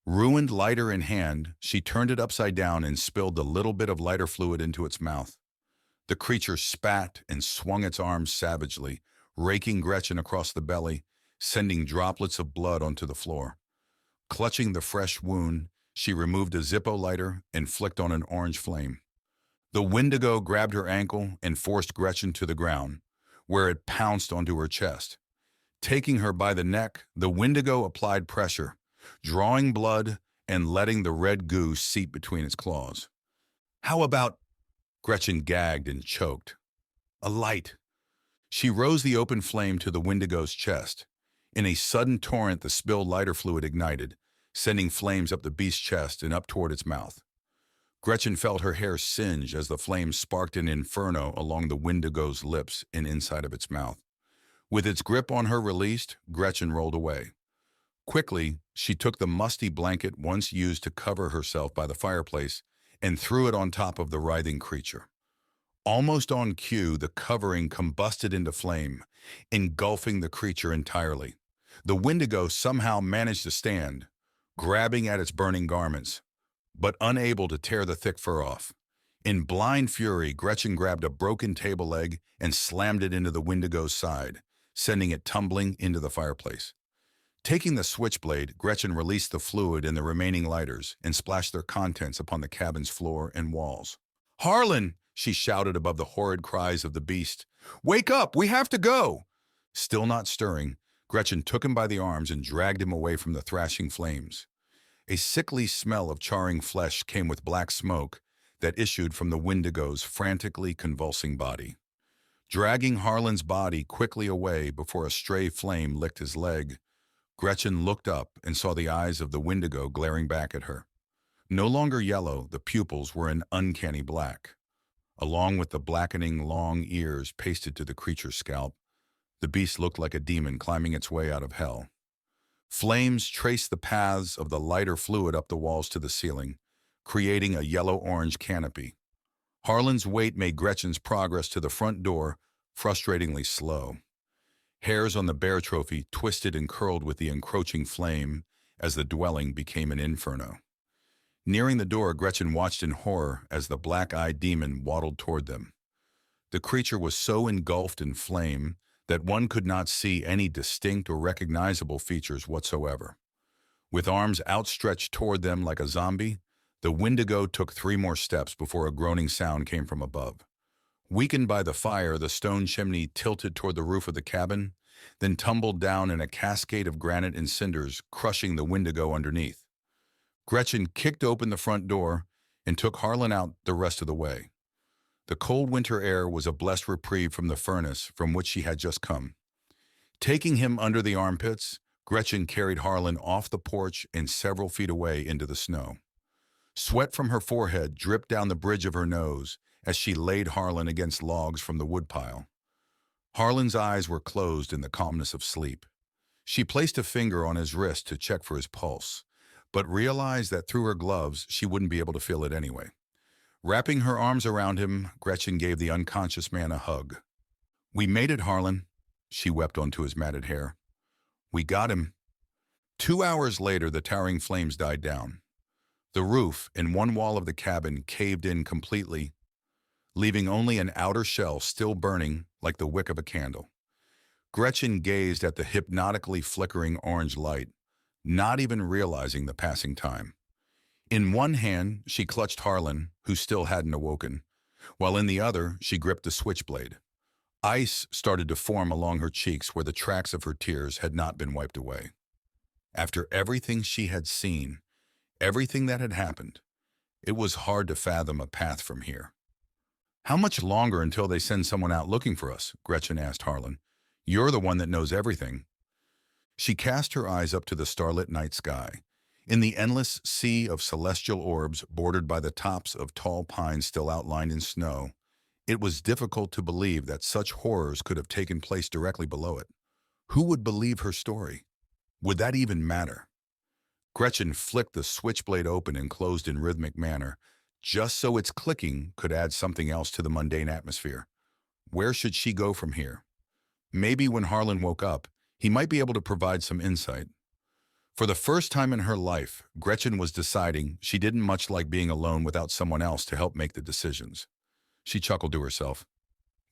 [SPEAKER 2] Ruined lighter in hand, she turned it upside down and spilled a little bit of lighter fluid into its mouth. The creature spat and swung its arms savagely, raking Gretchen across the belly, sending droplets of blood onto the floor. Clutching the fresh wound, she removed a Zippo lighter and flicked on an orange flame. The Wendigo grabbed her ankle and forced Gretchen to the ground, where it pounced onto her chest. Taking her by the neck, the Wendigo applied pressure, drawing blood and letting the red goo seep between its claws. "How about—" Gretchen gagged and choked. "A light." She rose the open flame to the Wendigo's chest. In a sudden torrent, the spilled lighter fluid ignited, sending flames up the beast's chest and up toward its mouth. Gretchen felt her hair singe as the flames sparked an inferno along the Wendigo's lips and inside of its mouth. With its grip on her released, Gretchen rolled away. Quickly, she took the musty blanket once used to cover herself by the fireplace and threw it on top of the writhing creature. Almost on cue, the covering combusted into flame, engulfing the creature entirely. The Wendigo somehow managed to stand, grabbing at its burning garments, but unable to tear the thick fur off. In blind fury, Gretchen grabbed a broken table leg and slammed it into the Wendigo's side, sending it tumbling into the fireplace. Taking the switchblade, Gretchen released the fluid in the remaining lighters and splashed their contents upon the cabin's floor and walls. "Harlan!" she shouted above the horrid cries of the beast. "Wake up! We have to go!" Still not stirring, Gretchen took him by the arms and dragged him away from the thrashing flames. A sickly smell of charring flesh came with black smoke that issued from the Wendigo's frantically convulsing body. Dragging Harlan's body quickly away before a stray flame licked his leg, Gretchen looked up and saw the eyes of the Wendigo glaring back at her. No longer yellow, the pupils were an uncanny black. Along with the blackening long ears pasted to the creature's scalp, the beast looked like a demon climbing its way out of hell. Flames traced the paths of the lighter fluid up the walls to the ceiling, creating a yellow-orange canopy. Harlan's weight made Gretchen's progress to the front door frustratingly slow. Hairs on the bear trophy twisted and curled with the encroaching flame as the dwelling became an inferno. Nearing the door, Gretchen watched in horror as the black-eyed demon waddled toward them. The creature was so engulfed in flame that one could not see any distinct or recognizable features whatsoever. With arms outstretched toward them like a zombie, the Wendigo took 3 more steps before a groaning sound came from above. Weakened by the fire, the stone chimney tilted toward the roof of the cabin, then tumbled down in a cascade of granite and cinders, crushing the Wendigo underneath. Gretchen kicked open the front door and took Harlan out the rest of the way. The cold winter air was a blessed reprieve from the furnace from which she had just come. Taking him under the armpits, Gretchen carried Harlan off the porch and several feet away into the snow. Sweat from her forehead dripped down the bridge of her nose as she laid Harlan against logs from the woodpile. Harlan's eyes were closed in the calmness of sleep. She placed a finger on his wrist to check for his pulse, but realized that through her gloves she wouldn't be able to feel it anyway. Wrapping her arms around him, Gretchen gave the unconscious man a hug. "We made it, Harlan," she wept onto his matted hair. "We got him." 2 hours later, the towering flames died down. The roof and one wall of the cabin caved in completely, leaving only an outer shell still burning like the wick of a candle. Gretchen gazed at the hypnotically flickering orange light, not even realizing the passing time. In one hand, she clutched Harlan, who still hadn't awoken, while in the other, she gripped the switchblade. Ice started to form along her cheeks where the tracks of her tears had not been wiped away. After everything she had seen, everything that had happened, it was hard to fathom a path from here. "How much longer until they send someone out looking for us?" Gretchen asked Harlan. "You're the one that knows everything." She cast her eyes up to the starlit night sky. In the endless sea of celestial orbs bordered by the tops of tall pines still outlined in snow, it was difficult to believe that such horrors could have taken place directly below it. Who would believe her story? Would that even matter? Gretchen flicked the switchblade open and closed in rhythmic manner, just so its clicking could add something else to the mundane atmosphere. Where should she go from here? Maybe when Harlan woke up, he might be able to provide some insight. For the first time in her life, Gretchen was deciding she didn't much like being alone without someone else to help make the decisions. She chuckled to herself.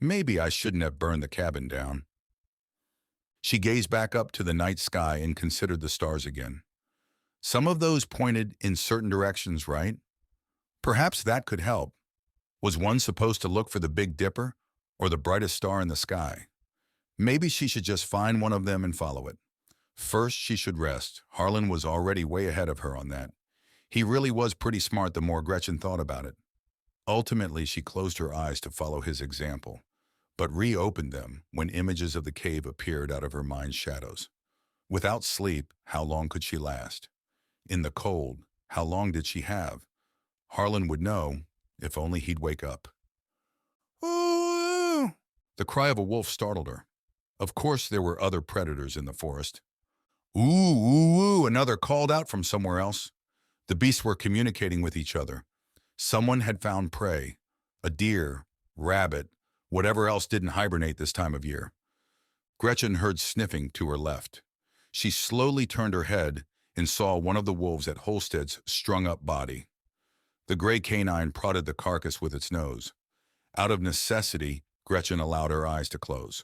[SPEAKER 2] Maybe I shouldn't have burned the cabin down. She gazed back up to the night sky and considered the stars again. Some of those pointed in certain directions, right? Perhaps that could help. Was one supposed to look for the Big Dipper or the brightest star in the sky? Maybe she should just find one of them and follow it. First, she should rest. Harlan was already way ahead of her on that. He really was pretty smart the more Gretchen thought about it. Ultimately, she closed her eyes to follow his example, but reopened them when images of the cave appeared out of her mind's shadows. Without sleep, how long could she last? In the cold, how long did she have? Harlan would know, if only he'd wake up. Ooh! The cry of a wolf startled her. Of course, there were other predators in the forest. Ooh, ooh, ooh, another called out from somewhere else. The beasts were communicating with each other. Someone had found prey, a deer, rabbit, whatever else didn't hibernate this time of year. Gretchen heard sniffing to her left. She slowly turned her head and saw one of the wolves at Holstead's strung-up body. The gray canine prodded the carcass with its nose. Out of necessity, Gretchen allowed her eyes to close.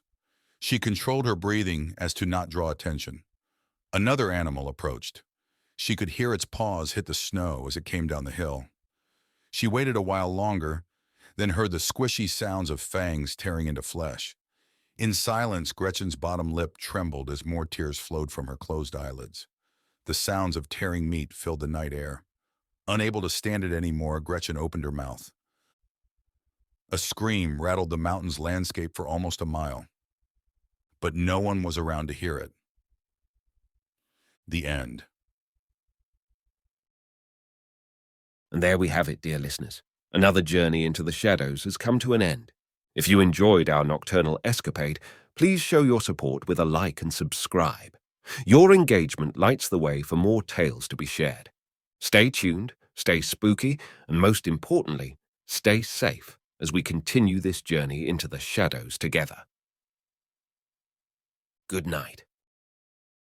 [SPEAKER 2] She controlled her breathing as to not draw attention. Another animal approached. She could hear its paws hit the snow as it came down the hill. She waited a while longer, then heard the squishy sounds of fangs tearing into flesh. In silence, Gretchen's bottom lip trembled as more tears flowed from her closed eyelids. The sounds of tearing meat filled the night air. Unable to stand it anymore, Gretchen opened her mouth. A scream rattled the mountain's landscape for almost a mile. But no one was around to hear it. The end.
[SPEAKER 1] And there we have it, dear listeners. Another journey into the shadows has come to an end. If you enjoyed our nocturnal escapade, please show your support with a like and subscribe. Your engagement lights the way for more tales to be shared. Stay tuned, stay spooky, and most importantly, stay safe as we continue this journey into the shadows together. Good night.